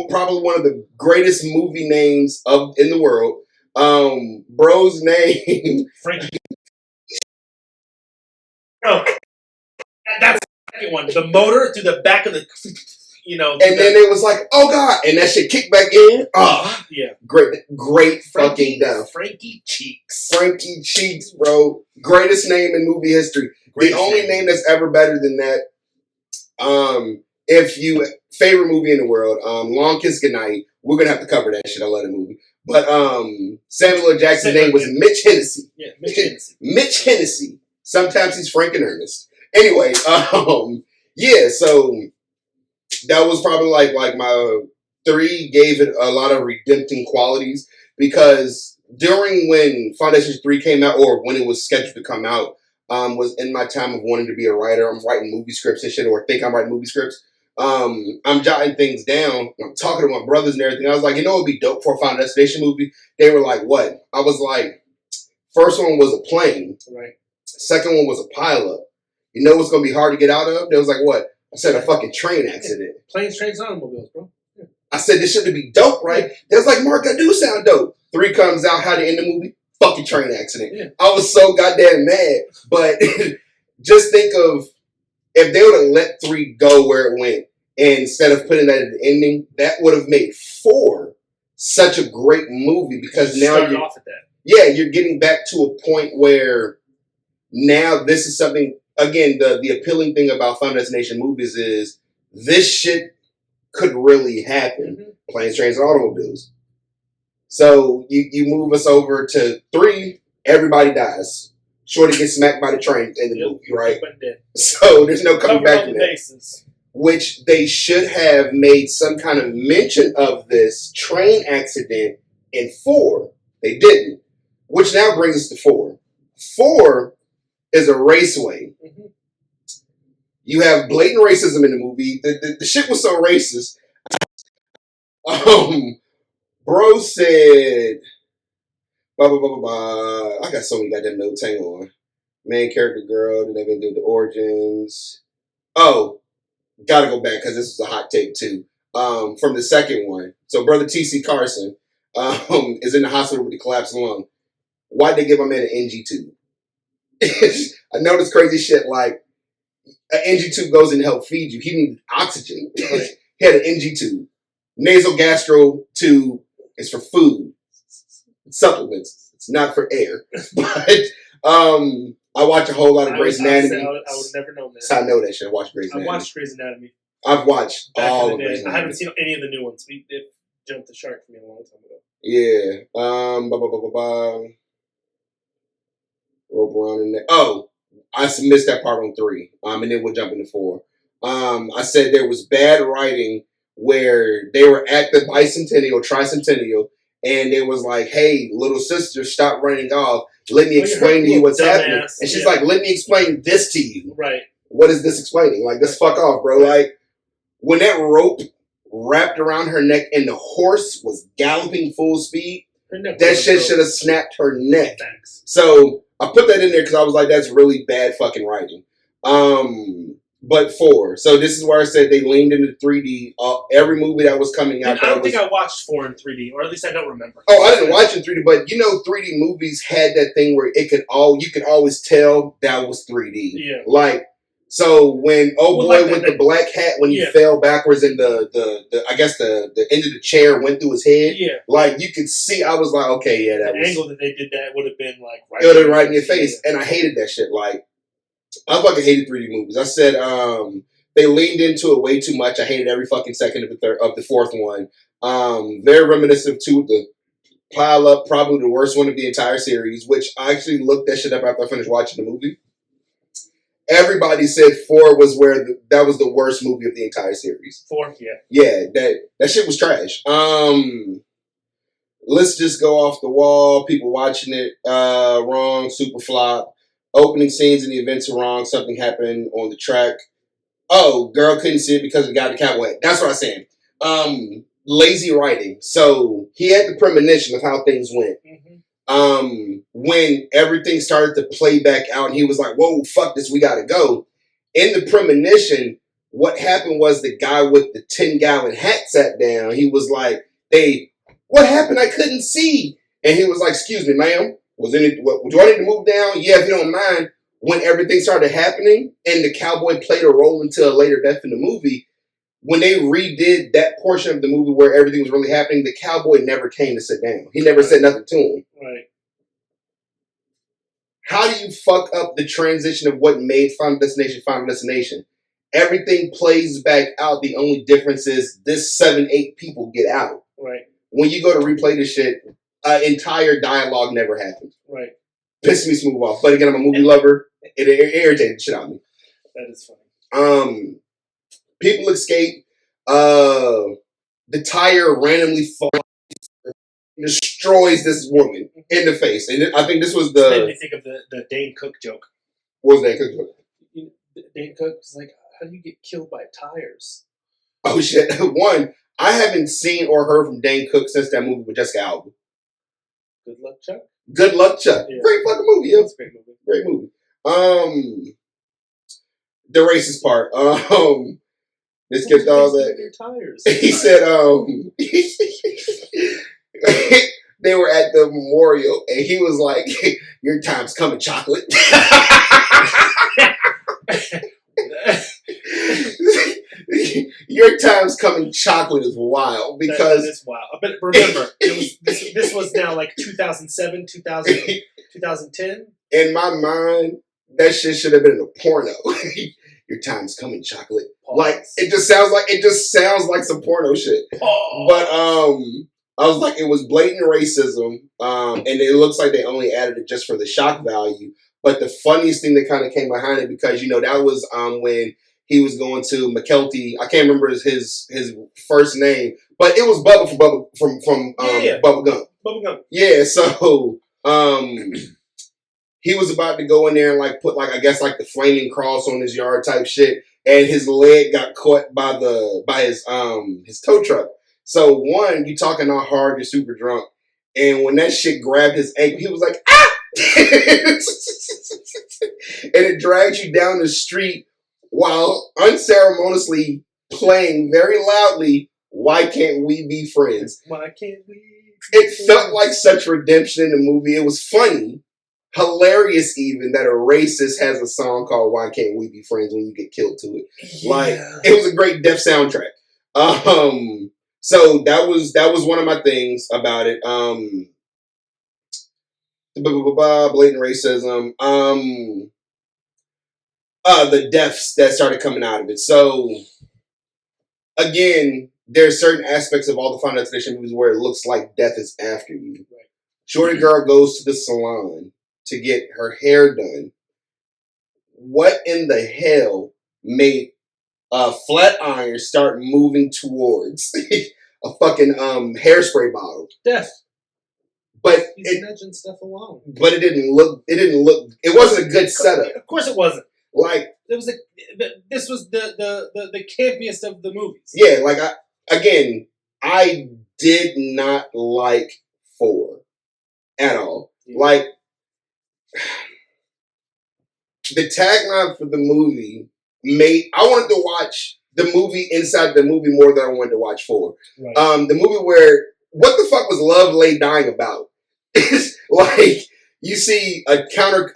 probably one of the greatest movie names in the world. Bro's name, Frankie. Oh, that's the second one. The motor through the back of the, you know. And then it was like, oh god, and that shit kicked back in. Oh, yeah, great fucking down. Frankie Cheeks, bro. Greatest name in movie history. The only name that's ever better than that. If you favorite movie in the world, Long Kiss Goodnight. We're gonna have to cover that shit. I love the movie. But Samuel L. Jackson's name was Mitch Hennessy. Yeah, Mitch Hennessy. Mitch Hennessy. Sometimes he's Frank and Ernest. Anyway, yeah. So that was probably like my 3. Gave it a lot of redempting qualities because during when Foundation 3 came out, or when it was scheduled to come out, was in my time of wanting to be a writer. I'm writing movie scripts and shit, or think I'm writing movie scripts. I'm jotting things down. I'm talking to my brothers and everything. I was like, you know, it'd be dope for a Final Destination movie. They were like, what? I was like, first one was a plane. Right. Second one was a pileup. You know what's gonna be hard to get out of? They was like, what? I said a fucking train accident. Planes, trains, automobiles, bro. Yeah. I said this shit would be dope, right? They was like, Mark, that do sound dope. 3 comes out, how to end the movie? Fucking train accident. Yeah. I was so goddamn mad. But just think of if they would have let 3 go where it went, and instead of putting that at the ending, that would have made 4 such a great movie because now you're off at that. Yeah, you're getting back to a point where now this is something. Again, the appealing thing about Final Destination movies is this shit could really happen. Mm-hmm. Planes, trains, and automobiles. So you move us over to 3, everybody dies. Shorty gets smacked by the train in the movie, right? So there's no coming back from that. Which they should have made some kind of mention of this train accident in 4. They didn't. Which now brings us to 4. 4 is a raceway. Mm-hmm. You have blatant racism in the movie. The shit was so racist. Bro said, blah, blah, blah, blah, blah. I got so many goddamn notes. Hang on. Main character girl. Then they're going to do the origins. Oh, gotta go back because this was a hot take too. From the second one. So brother T.C. Carson is in the hospital with a collapsed lung. Why'd they give my man an NG tube? I know this crazy shit like an NG tube goes in to help feed you. He needed oxygen. He had an NG tube. Nasal gastro tube is for food. Supplements. It's not for air. But I watch a whole lot of Grey's Anatomy. I would never know that. So I know that shit. I watch Grey's Anatomy. I watched Grey's Anatomy. I've watched Back all in of the Grey's day. I Anatomy. haven't seen any of the new ones. It jumped the shark for me a long time ago. Yeah. Rope around the neck. Oh, I missed that part on 3. And then we'll jump into 4. I said there was bad writing where they were at the tricentennial, and it was like, hey, little sister, stop running off. Let me explain to you what's happening. And she's like, let me explain this to you. Right. What is this explaining? Like, this fuck off, bro. Like, when that rope wrapped around her neck and the horse was galloping full speed, that shit should have snapped her neck. Thanks. So I put that in there because I was like, that's really bad fucking writing. But 4. So this is where I said they leaned into 3D. Every movie that was coming out. I don't think I watched 4 in 3D, or at least I don't remember. Oh, I didn't watch it in 3D, but 3D movies had that thing where you could always tell that was 3D. Yeah. Like, so when with the black hat, when he fell backwards and the I guess the end of the chair went through his head. Yeah. Like, you could see, I was like, okay, yeah, the angle that they did that would have been like right in your face. And I hated that shit. Like, I fucking hated 3D movies. I said they leaned into it way too much. I hated every fucking second of the 4th one. Very reminiscent to the pile up, probably the worst one of the entire series, which I actually looked that shit up after I finished watching the movie. Everybody said 4 was that was the worst movie of the entire series. 4, yeah. Yeah, that shit was trash. Let's just go off the wall. People watching it wrong, super flop. Opening scenes and the events are wrong. Something happened on the track. Oh, girl couldn't see it because it got the cat wet. That's what I'm saying. Lazy writing. So he had the premonition of how things went. Mm-hmm. When everything started to play back out and he was like, whoa, fuck this, we gotta go. In the premonition, what happened was the guy with the 10-gallon hat sat down. He was like, what happened? I couldn't see. And he was like, excuse me, ma'am. Do I need to move down? Yeah, if you don't mind. When everything started happening and the cowboy played a role until a later death in the movie, when they redid that portion of the movie where everything was really happening, the cowboy never came to sit down. He never said nothing to him. Right. How do you fuck up the transition of what made Final Destination? Everything plays back out. The only difference is this 7-8 people get out. Right. When you go to replay this shit, entire dialogue never happened. Right. Pissed me smooth off. But again, I'm a movie lover. It irritated the shit out of me. That is funny. People escape. The tire randomly falls, destroys this woman in the face. And I think this was It made me think of the Dane Cook joke. What was Dane Cook joke? Dane Cook was like, how do you get killed by tires? Oh, shit. One, I haven't seen or heard from Dane Cook since that movie with Jessica Alba. Good Luck, Chuck? Good Luck, Chuck. Yeah. Great fucking movie, yo. It's a great movie. Great movie. The racist part. This gets all that. Their tires. He said, they were at the memorial, and he was like, "Your time's coming, chocolate." Your time's coming, chocolate is wild because that is wild. But remember, this was now like 2007, 2010. In my mind, that shit should have been in a porno. Your time's coming, chocolate. Pause. Like it just sounds like some porno shit. Pause. But I was like, it was blatant racism, and it looks like they only added it just for the shock value. But the funniest thing that kind of came behind it, because that was when he was going to McKelty. I can't remember his first name, but it was Bubba from Bubba Gump. Bubba Gump. Yeah, so he was about to go in there and like put like I guess like the flaming cross on his yard type shit, and his leg got caught by his tow truck. So one, you talking all hard, you're super drunk, and when that shit grabbed his ankle, he was like, ah! And it drags you down the street while unceremoniously playing very loudly, "Why Can't We Be Friends?" Why can't we? It felt like such redemption in the movie. It was funny, hilarious even, that a racist has a song called "Why Can't We Be Friends" when you get killed to it. Yeah. Like, it was a great deaf soundtrack. So that was one of my things about it. blatant racism. The deaths that started coming out of it. So again, there's certain aspects of all the Final Destination movies where it looks like death is after you. Right. Shorty girl goes to the salon to get her hair done. What in the hell made a flat iron start moving towards a fucking hairspray bottle? Death. But he's nudging stuff along. But it didn't look. It wasn't a good setup. Of course, it wasn't. Like this was the campiest of the movies. Yeah, like I did not like 4 at all. Yeah. Like the tagline for the movie I wanted to watch the movie inside the movie more than I wanted to watch 4. Right. The movie where what the fuck was Love Lay Dying about? It's like you see a counter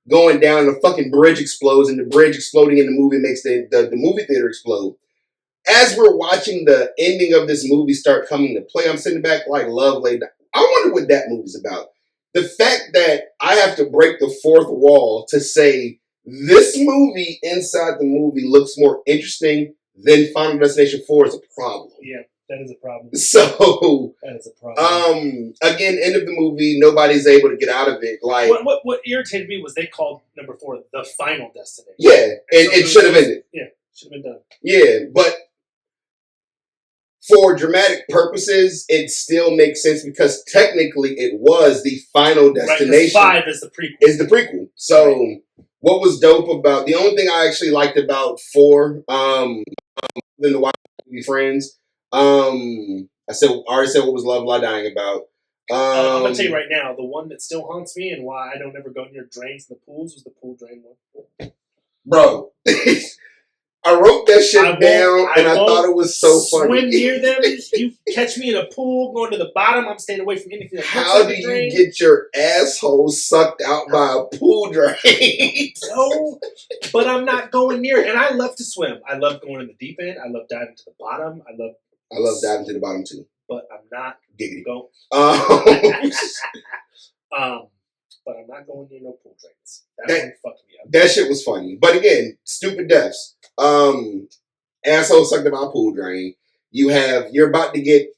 going down, and a fucking bridge explodes, and the bridge exploding in the movie makes the movie theater explode. As we're watching the ending of this movie start coming to play, I'm sitting back like Love Lay Dying. I wonder what that movie's about. The fact that I have to break the fourth wall to say this movie inside the movie looks more interesting than Final Destination 4 is a problem. Yeah, that is a problem. So that is a problem. Again, end of the movie, nobody's able to get out of it. Like what irritated me was they called number 4 the Final Destination. Yeah, and it should have ended. Yeah, should have been done. Yeah, but for dramatic purposes, it still makes sense because technically it was the final destination. Right, 5 is the prequel. So what was dope about the only thing I actually liked about 4, than the Watch Movie Friends, I already said what was Love Lie Dying about. I'm gonna tell you right now, the one that still haunts me and why I don't ever go near drains and the pools was the pool drain one. Bro. I wrote that shit down, and I thought it was so funny. Swim near them. You catch me in a pool, going to the bottom. I'm staying away from anything. How do you get your asshole sucked out by a pool drain? No, but I'm not going near it. And I love to swim. I love going in the deep end. I love diving to the bottom. I love diving to the bottom too. But I'm not giggity. Going. But I'm not going near no pool drains. That one fucked me up. That shit was funny. But again, stupid deaths. Asshole sucked about a pool drain. You're about to get.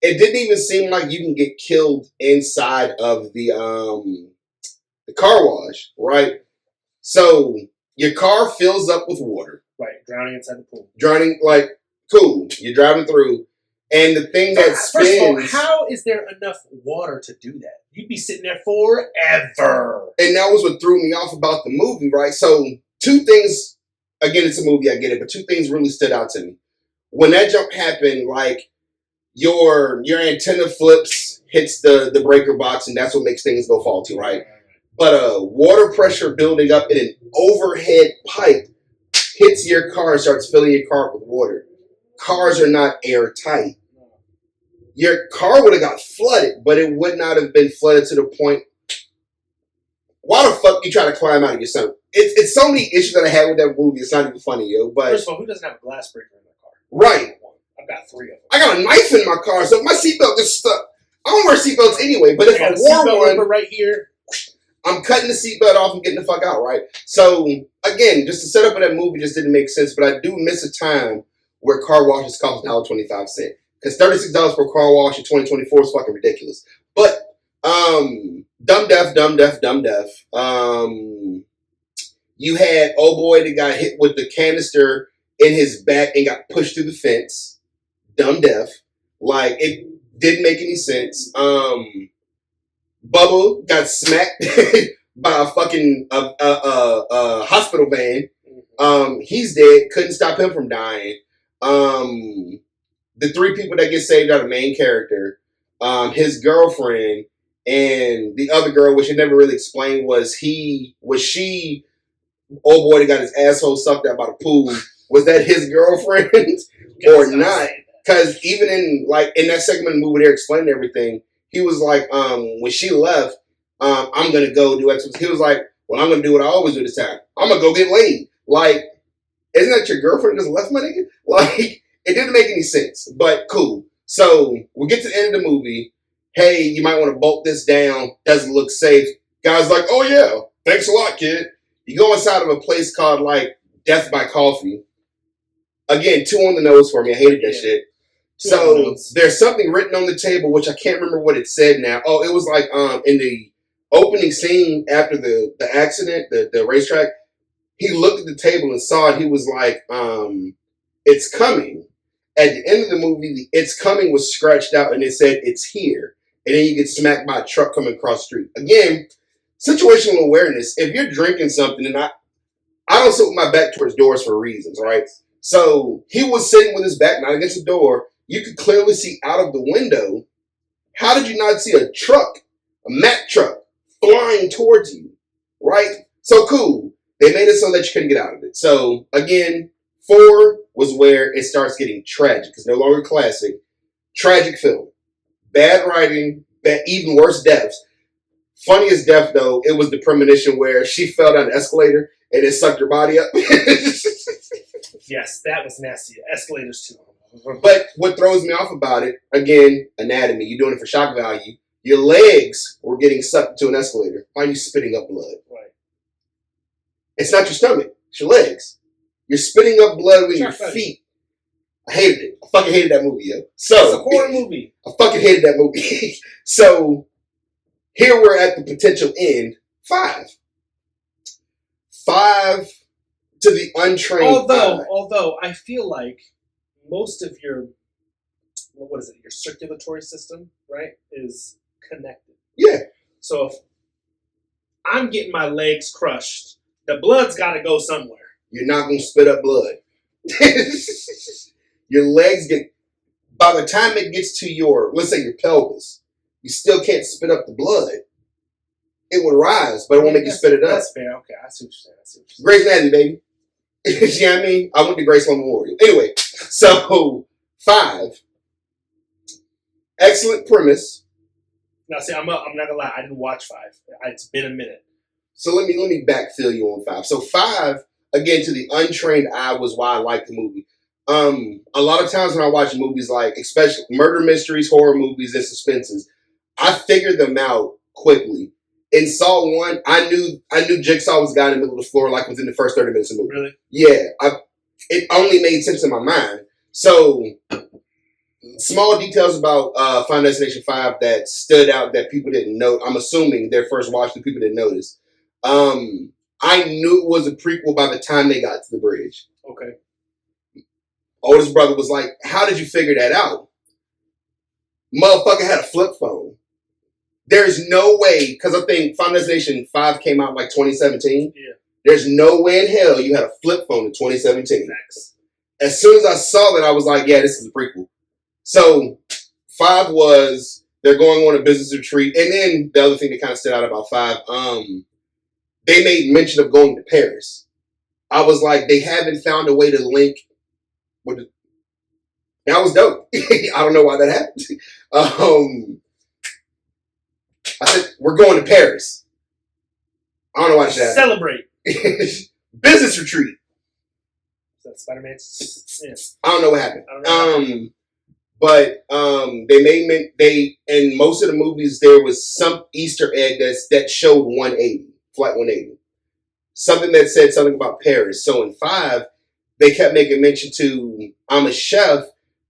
It didn't even seem like you can get killed inside of the car wash, right? So your car fills up with water. Right, drowning inside the pool. Drowning, like, cool. You're driving through. And the thing that spins... First of all, how is there enough water to do that? You'd be sitting there forever. And that was what threw me off about the movie, right? So, 2 things... Again, it's a movie, I get it. But 2 things really stood out to me. When that jump happened, like, your antenna flips, hits the breaker box, and that's what makes things go faulty, right? But water pressure building up in an overhead pipe hits your car and starts filling your car up with water. Cars are not airtight. Your car would have got flooded, but it would not have been flooded to the point. Why the fuck you try to climb out of your son? It's so many issues that I had with that movie. It's not even funny, yo. But first of all, who doesn't have a glass breaker in their car? Right. I've got 3 of them. I got a knife in my car, so if my seatbelt gets stuck. I don't wear seatbelts anyway, but if I wore one right here, I'm cutting the seatbelt off and getting the fuck out, right? So again, just the setup of that movie just didn't make sense. But I do miss a time where car washes cost $1.25. Because $36 for a car wash in 2024 is fucking ridiculous. But dumb deaf. You had old boy that got hit with the canister in his back and got pushed through the fence. Dumb deaf. Like, it didn't make any sense. Bubba got smacked by a fucking hospital van. He's dead. Couldn't stop him from dying. The 3 people that get saved are the main character, his girlfriend, and the other girl, which it never really explained, was she old boy that got his asshole sucked out by the pool, was that his girlfriend or not? Because even in that segment of the movie, they're explaining everything. He was like, when she left, I'm gonna go do X. He was like, well, I'm gonna do what I always do this time. I'm gonna go get laid. Like, isn't that your girlfriend just left, my nigga? Like, it didn't make any sense, but cool. So we get to the end of the movie. hey, you might want to bolt this down. Doesn't look safe. Guy's like, oh yeah, thanks a lot, kid. You go inside of a place called like Death by Coffee. Again, 2 on the nose for me. I hated that shit. So there's something written on the table, which I can't remember what it said now. Oh, it was like in the opening scene after the accident, the racetrack. He looked at the table and saw it. He was like, it's coming. At the end of the movie, the "it's coming" was scratched out and it said, it's here. And then you get smacked by a truck coming across the street. Again, situational awareness. If you're drinking something, and I don't sit with my back towards doors for reasons, right? So he was sitting with his back not against the door. You could clearly see out of the window. How did you not see a truck, a Mack truck, flying towards you, right? So cool. They made it so that you couldn't get out of it. So again, 4 was where it starts getting tragic. It's no longer classic. Tragic film. Bad writing, even worse deaths. Funniest death, though, it was the premonition where she fell down the escalator and it sucked her body up. Yes, that was nasty. Escalators, too. But what throws me off about it, again, anatomy. You're doing it for shock value. Your legs were getting sucked into an escalator. Why are you spitting up blood? Right. It's not your stomach. It's your legs. You're spitting up blood with your feet. I hated it. I fucking hated that movie, yo. So, it's a horror movie. I fucking hated that movie. So, here we're at the potential end. 5. 5 to the untrained eye. Although I feel like most of your, what is it, your circulatory system, right, is connected. Yeah. So if I'm getting my legs crushed, the blood's got to go somewhere. You're not going to spit up blood. Your legs get, by the time it gets to your, let's say your pelvis, you still can't spit up the blood. It would rise, but it won't make you spit it up. That's fair. Okay, I see what you're saying. Grey's Anatomy, baby. You know what I mean? I went to Graceland Memorial. Anyway, so 5. Excellent premise. Now, see, I'm not gonna lie. I didn't watch 5. It's been a minute. So let me backfill you on 5. So 5, again, to the untrained eye, was why I liked the movie. A lot of times when I watch movies, like especially murder mysteries, horror movies, and suspenses, I figure them out quickly. In Saw 1, I knew Jigsaw was the guy in the middle of the floor like within the first 30 minutes of the movie. Really? Yeah. It only made sense in my mind. So, small details about Final Destination 5 that stood out that people didn't know. I'm assuming their first watch that people didn't notice. I knew it was a prequel by the time they got to the bridge. Okay. Oldest brother was like, how did you figure that out? Motherfucker had a flip phone. There's no way, because I think Final Destination 5 came out like 2017. Yeah. There's no way in hell you had a flip phone in 2017. Facts. As soon as I saw that, I was like, yeah, this is a prequel. So 5 was they're going on a business retreat. And then the other thing that kind of stood out about 5, they made mention of going to Paris. I was like, they haven't found a way to link with the... That was dope. I don't know why that happened. I said, we're going to Paris. I don't know why that happened. Celebrate. Business retreat. Is that Spider-Man? Yeah. I don't know what happened. What But they in most of the movies there was some Easter egg that showed 180, flight 180. Something that said something about Paris. So in 5, they kept making mention to I'm a chef.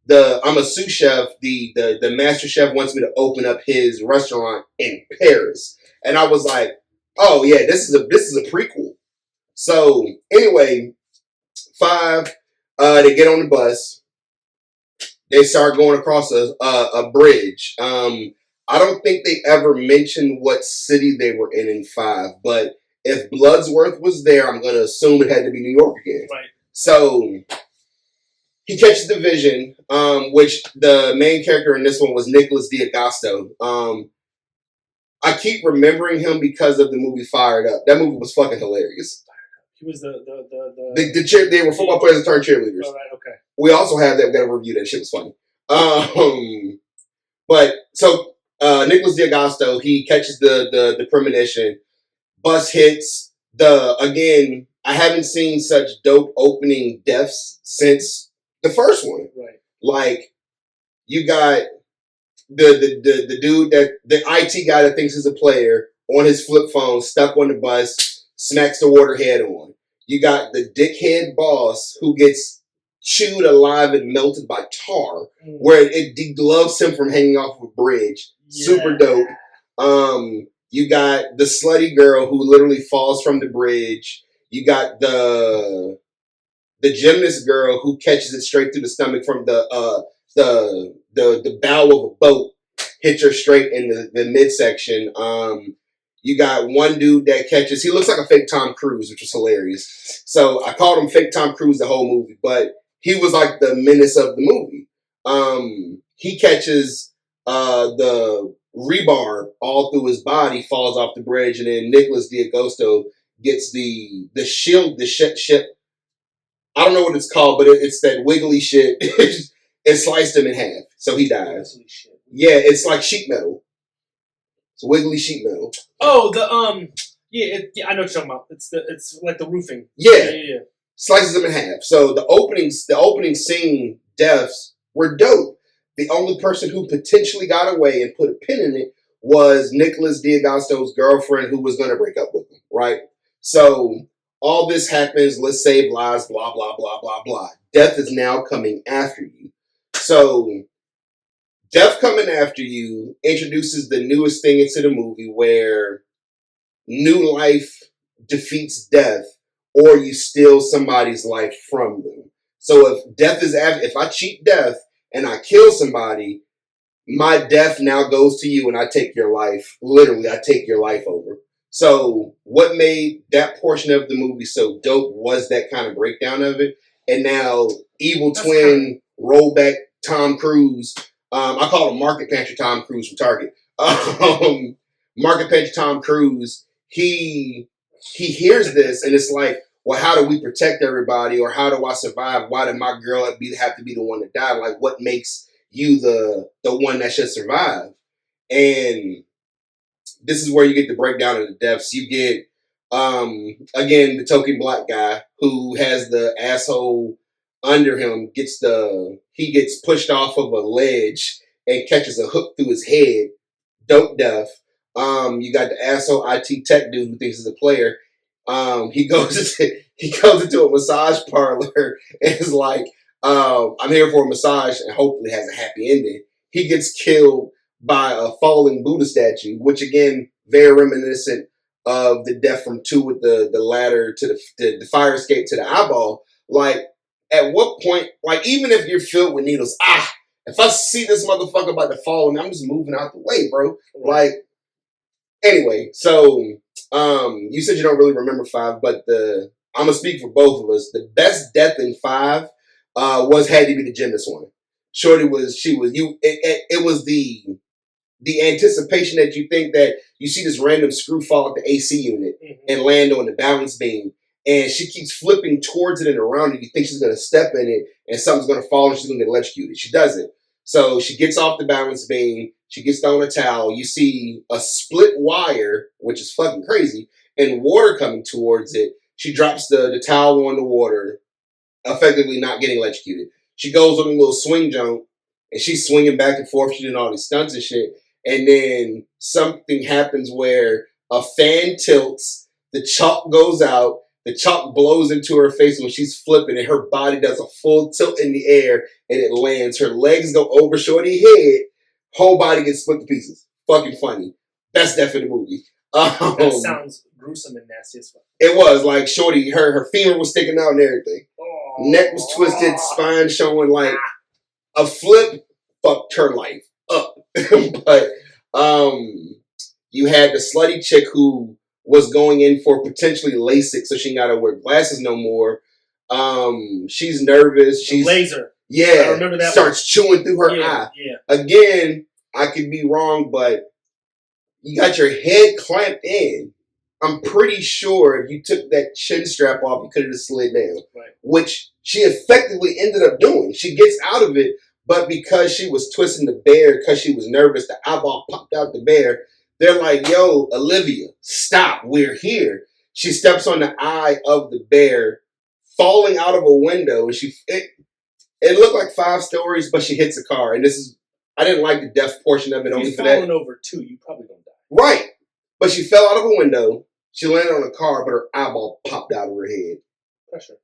I'm a sous chef. The master chef wants me to open up his restaurant in Paris, and I was like, "Oh yeah, this is a prequel." So anyway, 5, they get on the bus. They start going across a bridge. I don't think they ever mentioned what city they were in 5, but if Bloodsworth was there, I'm going to assume it had to be New York again. Right. So he catches the vision, which the main character in this one was Nicholas D'Agosto. I keep remembering him because of the movie Fired Up. That movie was fucking hilarious. He was the they were football players that turned cheerleaders. All right, okay. We also have that. We got to review that. Shit was funny. But so Nicholas D'Agosto, he catches the premonition. Bus hits. Again, I haven't seen such dope opening deaths since the first one. Right. Like, you got the dude that the IT guy that thinks he's a player on his flip phone, stuck on the bus, smacks the water head on. You got the dickhead boss who gets chewed alive and melted by tar, where it degloves him from hanging off of a bridge. Yeah. Super dope. You got the slutty girl who literally falls from the bridge. You got the gymnast girl who catches it straight through the stomach from the bow of a boat, hits her straight in the midsection. You got one dude that catches, he looks like a fake Tom Cruise, which was hilarious. So I called him fake Tom Cruise the whole movie, but he was like the menace of the movie. He catches the rebar all through his body, falls off the bridge, and then Nicholas D'Agosto gets the shield, the ship. I don't know what it's called, but it's that wiggly shit. It sliced him in half, so he dies. Yeah, it's like sheet metal. It's wiggly sheet metal. Oh, yeah, I know what you're talking about. It's like the roofing. Yeah. Slices him in half. So the opening scene deaths were dope. The only person who potentially got away and put a pin in it was Nicholas D'Agosto's girlfriend, who was going to break up with him, right? So all this happens, let's save lives, blah, blah, blah, blah, blah. Death is now coming after you. So death coming after you introduces the newest thing into the movie where new life defeats death, or you steal somebody's life from them. So if I cheat death and I kill somebody, my death now goes to you and I take your life. Literally, I take your life over. So what made that portion of the movie so dope was that kind of breakdown of it. And now evil twin rollback Tom Cruise. I call him Market Pantry Tom Cruise from Target. Market Pantry Tom Cruise. He hears this and it's like, well, how do we protect everybody, or how do I survive? Why did my girl have to be the one to die? Like, what makes you the one that should survive? And this is where you get the breakdown of the deaths. You get again the token black guy who has the asshole under him he gets pushed off of a ledge and catches a hook through his head. Dope death. You got the asshole IT tech dude who thinks he's a player. He goes into a massage parlor and is like, I'm here for a massage, and hopefully has a happy ending. He gets killed by a falling Buddha statue, which again, very reminiscent of the death from 2 with the ladder to the fire escape to the eyeball. Like, at what point, like, even if you're filled with needles, if I see this motherfucker about to fall, and I'm just moving out the way, bro. Like, anyway, so you said you don't really remember 5, but I'm gonna speak for both of us. The best death in 5 had to be the gymnast one. Shorty was it was the anticipation that you think that you see this random screw fall at the AC unit and land on the balance beam, and she keeps flipping towards it and around it. You think she's gonna step in it and something's gonna fall and she's gonna get electrocuted. She doesn't. So she gets off the balance beam. She gets down a towel. You see a split wire, which is fucking crazy, and water coming towards it. She drops the towel on the water, effectively not getting electrocuted. She goes on a little swing jump, and she's swinging back and forth. She's doing all these stunts and shit. And then something happens where a fan tilts, the chalk goes out, the chalk blows into her face when she's flipping, and her body does a full tilt in the air, and it lands. Her legs go over Shorty's head. Whole body gets split to pieces. Fucking funny. Best death in the movie. That sounds gruesome and nasty as fuck. It was like Shorty, her femur was sticking out and everything. Neck was twisted, spine showing. Like, a flip fucked her life up. But you had the slutty chick who was going in for potentially LASIK, so she ain't gotta wear glasses no more. She's nervous. She's laser. Yeah, I remember that. Starts chewing through her eye. Yeah. Again, I could be wrong, but you got your head clamped in. I'm pretty sure if you took that chin strap off, you could have just slid down. Right. Which she effectively ended up doing. She gets out of it, but because she was twisting the bear, because she was nervous, the eyeball popped out the bear. They're like, yo, Olivia, stop, we're here. She steps on the eye of the bear, falling out of a window, and it looked like 5 stories, but she hits a car. And this is I didn't like the death portion of it. Only for that. Falling over too, you probably don't die. Right. But she fell out of a window. She landed on a car, but her eyeball popped out of her head. Pressure.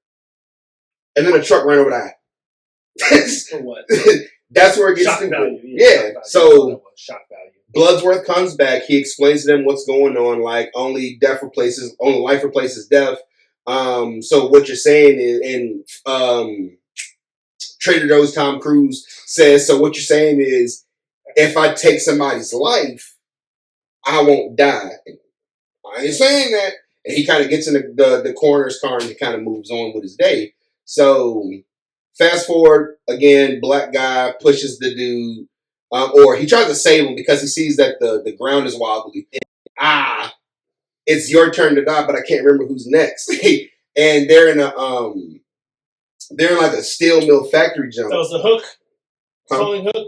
And then a truck ran over the eye. For what? That's where it gets shock stupid. value. Yeah. So shock value. Bloodsworth comes back. He explains to them what's going on. Like only life replaces death. So what you're saying is, and Trader Joe's Tom Cruise says, so what you're saying is, if I take somebody's life, I won't die. I ain't saying that. And he kind of gets in the coroner's car and he kind of moves on with his day. So fast forward again, black guy pushes the dude, or he tries to save him because he sees that the ground is wobbly. It's your turn to die, but I can't remember who's next. And they're in like a steel mill factory jump. That was the Hook. Falling Hook,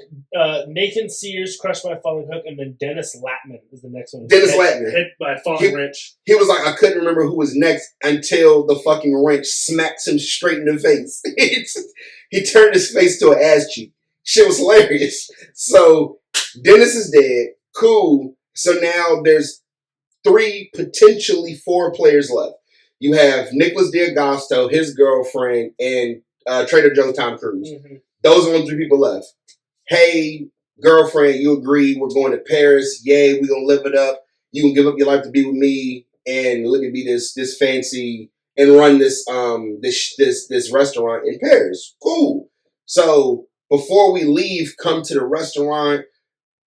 Nathan Sears crushed by a falling hook, and then Dennis Latman is the next one. Dennis Latman. Hit by a falling wrench. He was like, I couldn't remember who was next until the fucking wrench smacks him straight in the face. He turned his face to an ass cheek. Shit was hilarious. So Dennis is dead. Cool. So now there's 3, potentially 4 players left. You have Nicholas D'Agosto, his girlfriend, and Trader Joe Tom Cruise. Mm-hmm. Those are only 3 people left. Hey, girlfriend, you agree? We're going to Paris. Yay, we're gonna live it up. You can give up your life to be with me, and let me be this fancy and run this restaurant in Paris. Cool. So before we leave, come to the restaurant.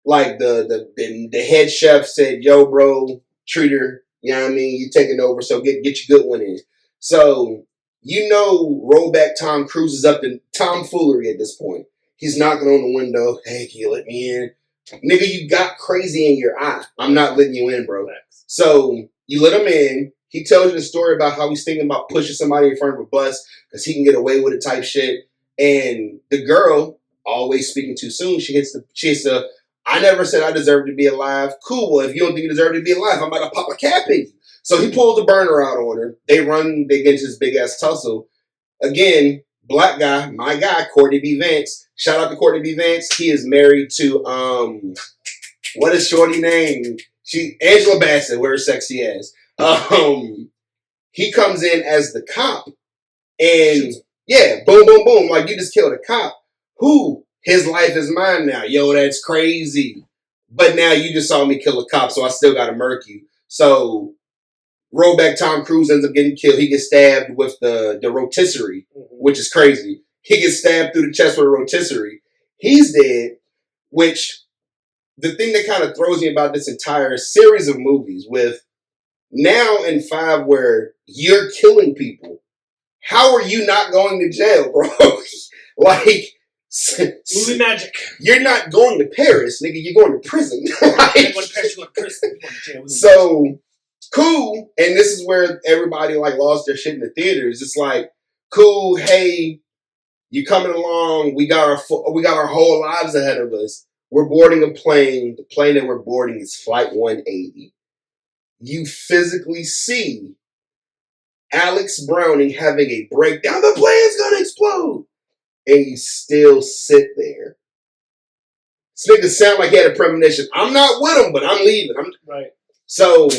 Like the head chef said, "Yo, bro, treat her. You know what I mean? You taking over, so get your good one in." So. Rollback Tom Cruise is up to tomfoolery at this point. He's knocking on the window. Hey, can you let me in? Nigga, you got crazy in your eye. I'm not letting you in, bro. So you let him in. He tells you the story about how he's thinking about pushing somebody in front of a bus because he can get away with it type shit. And the girl, always speaking too soon, she hits the, I never said I deserved to be alive. Cool, well, if you don't think you deserve to be alive, I'm about to pop a cap in you. So he pulls the burner out on her. They get into this big ass tussle. Again, black guy, my guy, Courtney B. Vance. Shout out to Courtney B. Vance. He is married to what is shorty name? Angela Bassett, where sexy ass. He comes in as the cop, and yeah, boom, boom, boom. Like you just killed a cop. Who? His life is mine now. Yo, that's crazy. But now you just saw me kill a cop, so I still gotta murk you. So rollback Tom Cruise ends up getting killed. He gets stabbed with the rotisserie, which is crazy. He gets stabbed through the chest with a rotisserie. He's dead, which the thing that kind of throws me about this entire series of movies with now in 5 where you're killing people, how are you not going to jail, bro? Like, movie magic. You're not going to Paris, nigga. You're going to prison. Like, you're going to Paris, you're going to prison. You're going to jail. So cool, and this is where everybody like lost their shit in the theaters. It's like, cool, hey, you coming along? We got our whole lives ahead of us. We're boarding a plane. The plane that we're boarding is Flight 180. You physically see Alex Browning having a breakdown. The plane's gonna explode, and you still sit there. This nigga sound like he had a premonition. I'm not with him, but I'm leaving. Right. So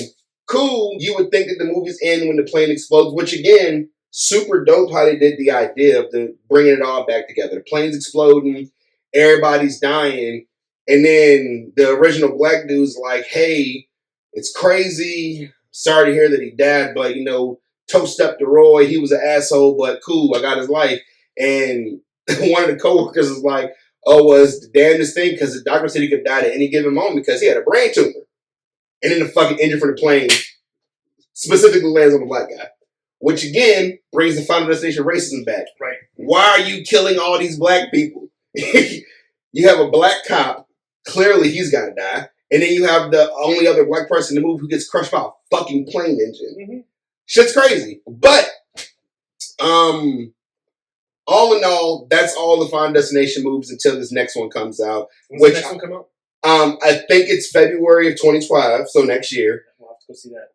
cool. You would think that the movies end when the plane explodes, which again, super dope how they did the idea of bringing it all back together. The plane's exploding, everybody's dying, and then the original black dude's like, "Hey, it's crazy. Sorry to hear that he died, but toast up to Roy. He was an asshole, but cool. I got his life." And one of the coworkers was like, "Oh, well, it's the damnedest thing because the doctor said he could die at any given moment because he had a brain tumor." And then the fucking engine for the plane specifically lands on the black guy. Which again brings the Final Destination racism back. Right. Why are you killing all these black people? You have a black cop, clearly he's gotta die. And then you have the only other black person in the movie who gets crushed by a fucking plane engine. Mm-hmm. Shit's crazy. But all in all, that's all the Final Destination movies until this next one comes out. When's the next one come out? I think it's February of 2012, so next year. We'll have to go see that.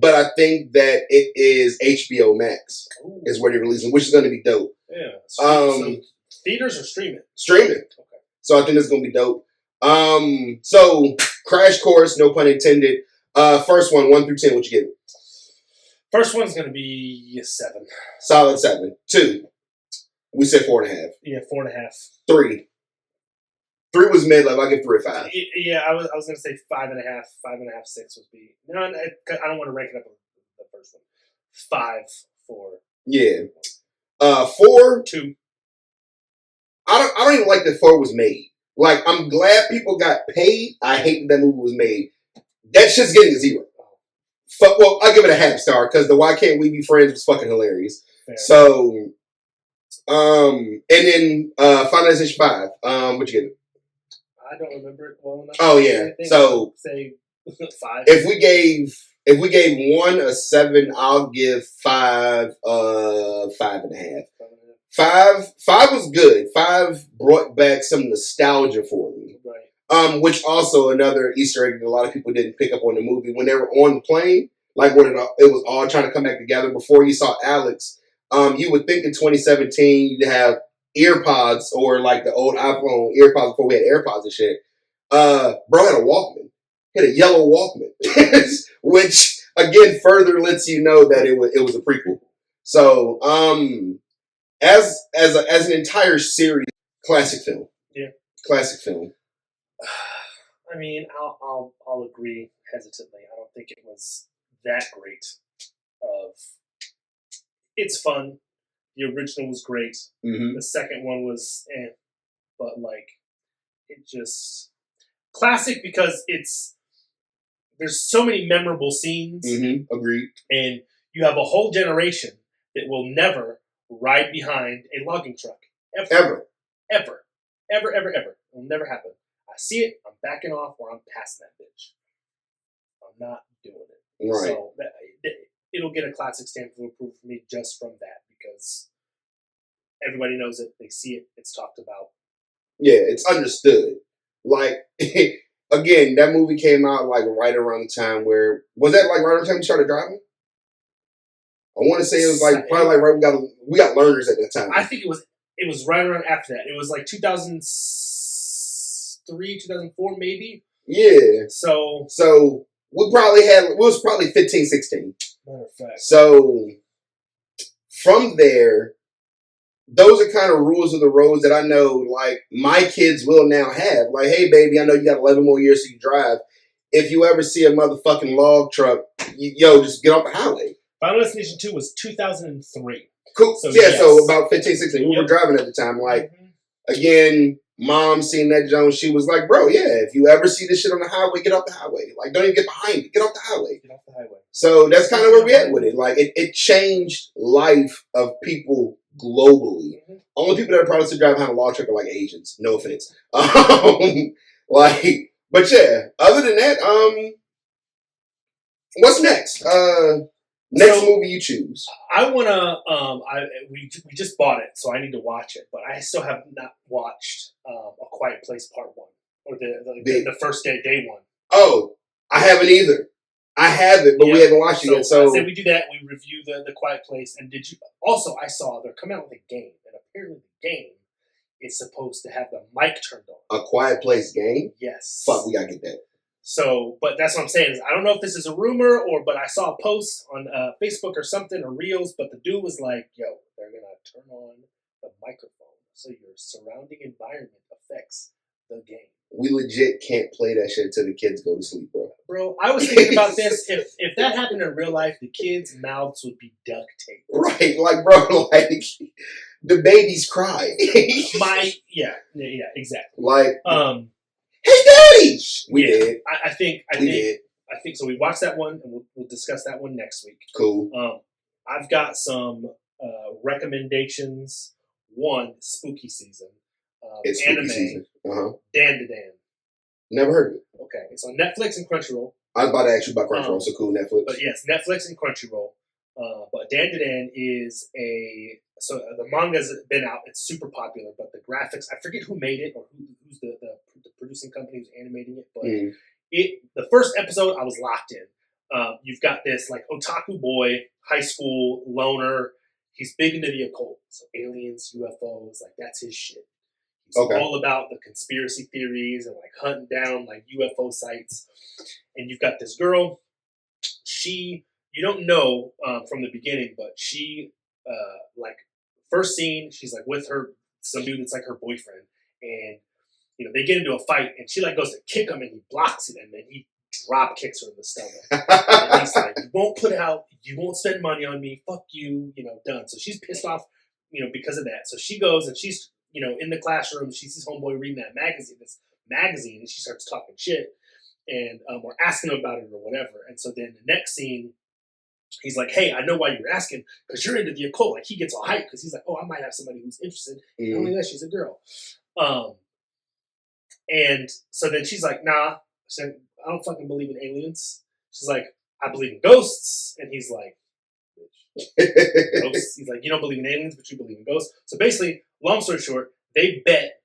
But I think that it is HBO Max is where they're releasing, which is going to be dope. Yeah. So theaters or streaming? Streaming. Okay. So I think it's gonna be dope. So crash course, no pun intended. First one, 1 through 10. What you give it? First one's gonna be a 7. Solid 7. 2. We said 4.5. Yeah, 4.5. 3. 3 was mid level. I give 3 a 5. Yeah, I was gonna say 5.5. 5.5, 6 would be. No, I don't want to rank it up with the first one. 5, 4. Yeah. 4. 2. I don't even like that 4 was made. Like, I'm glad people got paid. I hate that movie was made. That shit's getting a 0. Well, I'll give it a half star because the Why Can't We Be Friends was fucking hilarious. Fair. So, and then Final Destination 5. What you give it? I don't remember it well enough. Oh yeah. So say 5. If we gave 1 a 7, I'll give 5 5.5. 5 was good. 5 brought back some nostalgia for me. Right. Which also another Easter egg that a lot of people didn't pick up on the movie when they were on the plane. Like when it was all trying to come back together. Before you saw Alex, you would think in 2017 you'd have earpods or like the old iPhone earpods before we had AirPods and shit. Bro had a Walkman. He had a yellow Walkman, which again further lets you know that it was a prequel. So, as an entire series, classic film. Yeah, classic film. I mean, I'll agree hesitantly. I don't think it was that great. It's fun. The original was great. Mm-hmm. The second one was but like it just classic because there's so many memorable scenes. Mm-hmm. Agreed. And you have a whole generation that will never ride behind a logging truck ever. It'll never happen. I see it, I'm backing off, or I'm passing that bitch. I'm not doing it. Right. So it'll get a classic stamp of approval for me just from that because everybody knows it, they see it, it's talked about. Yeah, it's understood. Like, again, that movie came out like right around the time where was that like right around the time you started driving? I want to say it was like probably like right we got learners at that time. I think it was right around after that. It was like 2003, 2004 maybe. Yeah. So we was probably 15, 16. Matter of fact. So from there, those are kind of rules of the road that I know like my kids will now have. Like, hey baby, I know you got 11 more years so you drive. If you ever see a motherfucking log truck, just get off the highway. Final Destination 2 was 2003. Cool. So, yeah, yes. So about 15, 16. We were driving at the time. Like, again, mom seen that Jones. She was like, bro, yeah, if you ever see this shit on the highway, get off the highway. Like, don't even get behind it. Get off the highway. Get off the highway. So that's kind of where we at with it. Like, it changed life of people globally. Mm-hmm. Only people that are probably to drive behind a log truck are like Asians. No offense. But yeah, other than that, what's next? Next movie you choose. I wanna. We just bought it, so I need to watch it. But I still have not watched A Quiet Place Part 1 or the first day 1. Oh, I haven't either. I have it, but we haven't watched it yet. So I said we do that. We review the Quiet Place. And did you also? I saw they're coming out with a game, and apparently the game is supposed to have the mic turned on. A Quiet Place game? Yes. Fuck, we gotta get that. So, but that's what I'm saying is I don't know if this is a rumor but I saw a post on Facebook or something or Reels, but the dude was like, "Yo, they're gonna turn on the microphone so your surrounding environment affects the game." We legit can't play that shit till the kids go to sleep, bro. Bro, I was thinking about this. If that happened in real life, the kids' mouths would be duct tape. Right, like bro, like the babies cry. Yeah, exactly. Like, hey, daddy. We did. I think so. We watched that one, and we'll discuss that one next week. Cool. I've got some recommendations. One, spooky season. It's anime. Spooky season. Dan to Dan. Never heard of it. Okay, it's on Netflix and Crunchyroll. I was about to ask you about Crunchyroll, so cool, Netflix. But yes, Netflix and Crunchyroll. But Dan to Dan is so the manga's been out. It's super popular, but the graphics, I forget who made it or who's the producing company who's animating it. But the first episode, I was locked in. You've got this like otaku boy, high school loner. He's big into the occult, so aliens, UFOs, like that's his shit. He's all about the conspiracy theories and like hunting down like UFO sites. And you've got this girl. You don't know from the beginning, but she like first scene, she's like with some dude that's like her boyfriend, and they get into a fight, and she like goes to kick him, and he blocks it, and then he drop kicks her in the stomach. And he's like, "You won't put out, you won't spend money on me, fuck you, done." So she's pissed off, because of that. So she goes and she's, in the classroom, she sees homeboy reading this magazine, and she starts talking shit, and or asking him about it or whatever. And so then the next scene, he's like, "Hey, I know why you're asking, because you're into the occult." Like he gets all hyped because he's like, "Oh, I might have somebody who's interested." Not only that, she's a girl. And so then she's like, "Nah," she said, "I don't fucking believe in aliens." She's like, "I believe in ghosts." And he's like, "Ghosts?" He's like, "You don't believe in aliens, but you believe in ghosts." So basically, long story short, they bet.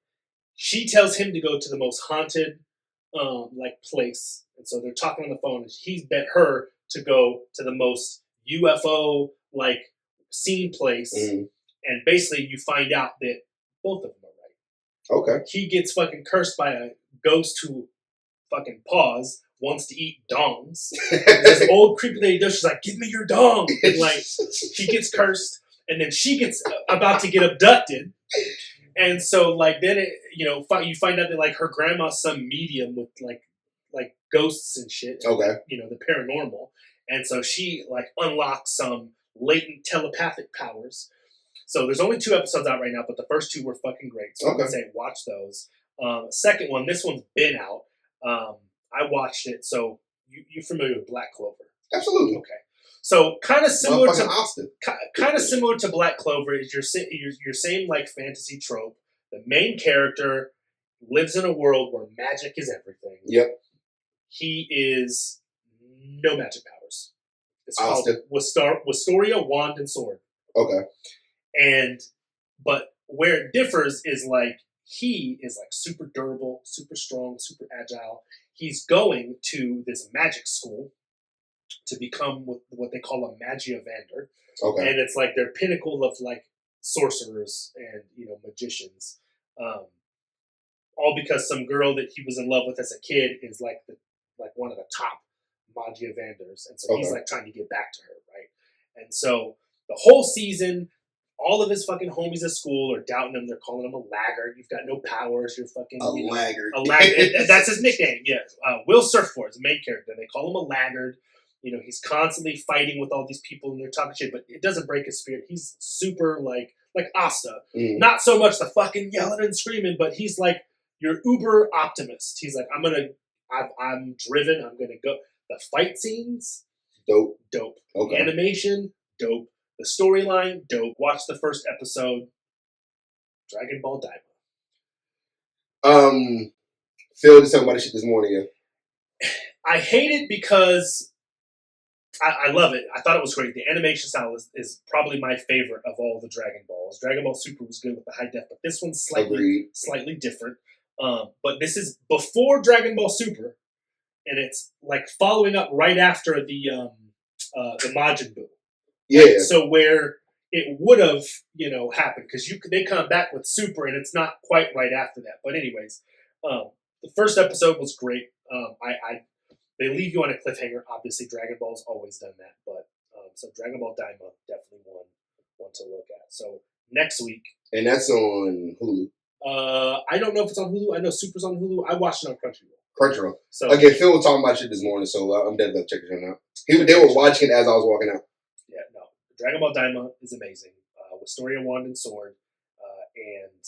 She tells him to go to the most haunted place. And so they're talking on the phone, and he's bet her to go to the most UFO scene place. And basically you find out that both of them are right. Okay. He gets fucking cursed by a ghost who fucking wants to eat dongs. This old creepy lady does, she's like, "Give me your dong." And he gets cursed, and then she gets about to get abducted. And so then you find out that her grandma's some medium with like ghosts and shit. Okay. The paranormal. And so she unlocks some latent telepathic powers. So there's only 2 episodes out right now, but the first 2 were fucking great. So I'm gonna say watch those. Second one, this one's been out. I watched it. So you familiar with Black Clover? Absolutely. Okay. So kind of similar to Black Clover is your same fantasy trope. The main character lives in a world where magic is everything. Yep. He is no magic powers. It's called Wisteria, Wand, and Sword. Okay. But where it differs is he is super durable, super strong, super agile. He's going to this magic school to become what they call a Magiavander. Okay. And it's their pinnacle of sorcerers and magicians. All because some girl that he was in love with as a kid is one of the top Magiavanders, and so he's trying to get back to her, right? And so the whole season, all of his fucking homies at school are doubting him. They're calling him a laggard. You've got no powers. You're fucking laggard. A laggard. That's his nickname. Yeah, Will Surfboard is the main character. They call him a laggard. He's constantly fighting with all these people, and they're talking shit, but it doesn't break his spirit. He's super like Asta. Not so much the fucking yelling and screaming, but he's your uber optimist. He's I'm driven. I'm gonna go. The fight scenes, dope. Okay. The animation, dope. The storyline, dope. Watch the first episode. Dragon Ball Daima. Phil just talking about this shit this morning. Yeah. I hate it because I love it. I thought it was great. The animation style is probably my favorite of all the Dragon Balls. Dragon Ball Super was good with the high def, but this one's slightly different. But this is before Dragon Ball Super, and it's following up right after the Majin Buu. Yeah. So where it would have happened, because they come back with Super, and it's not quite right after that. But anyways, the first episode was great. They leave you on a cliffhanger. Obviously, Dragon Ball's always done that, but so Dragon Ball Daima definitely one to look at. So next week, and that's on Hulu. I don't know if it's on Hulu. I know Super's on Hulu. I watched it on Crunchyroll. So again, Phil was talking about shit this morning, so I'm definitely checking it out. They were watching it as I was walking out. Yeah, no, Dragon Ball Daima is amazing. Wisteria, Wand, and Sword, and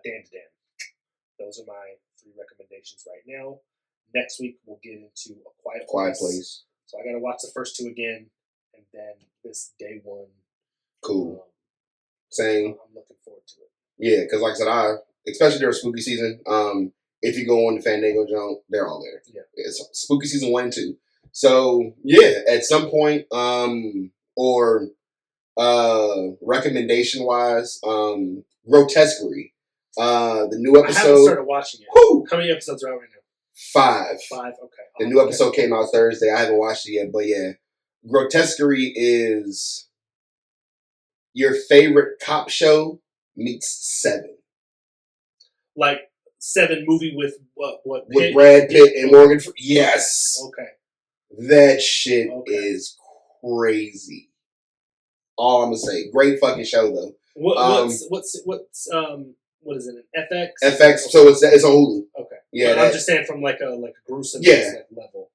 Dan to Dan. Those are my 3 recommendations right now. Next week, we'll get into A Quiet Place. So I got to watch the first 2 again, and then this day 1. Cool. Same. I'm looking forward to it. Yeah, because like I said, especially during spooky season, if you go on the Fandango jump, they're all there. Yeah. It's spooky season 1 and 2. So yeah, at some point, or recommendation wise, Grotesquerie. The new episode. I haven't started watching it. Whew, how many episodes are out right now? 5. 5, okay. The new episode came out Thursday. I haven't watched it yet, but yeah. Grotesquerie is your favorite cop show meets 7. like 7 movie with what with Pitt? Brad Pitt and Morgan. Yes, Okay. that shit is crazy. All I'm gonna say, great fucking show though. What is it? An FX? FX. So it's on Hulu. Okay. Yeah, I'm just saying from like a gruesome level.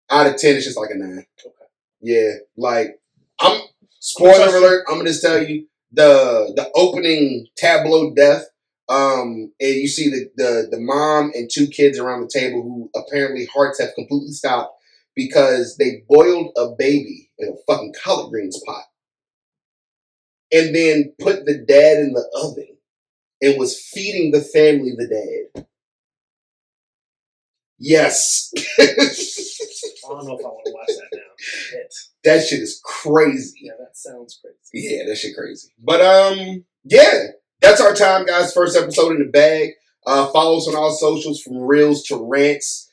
Out of 10, it's just like a 9. Okay. Yeah, like spoiler alert. I'm gonna just tell you the opening tableau death. And you see the mom and 2 kids around the table who apparently hearts have completely stopped because they boiled a baby in a fucking collard greens pot and then put the dad in the oven and was feeding the family the dad. Yes. I don't know if I want to watch that now. That shit is crazy. Yeah, that sounds crazy. Yeah, that shit crazy. But yeah, that's our time, guys. First episode in the bag. Follow us on all socials from Reels to Rants.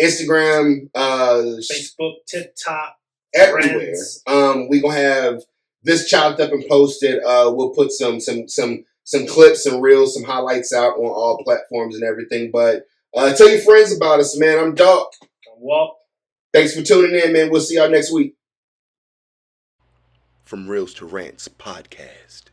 Instagram, Facebook, TikTok, everywhere. Rants. We gonna have this chopped up and posted. We'll put some clips and reels, some highlights out on all platforms and everything. But tell your friends about us, man. I'm Doc. I'm Walt. Thanks for tuning in, man. We'll see y'all next week. From Reels to Rants podcast.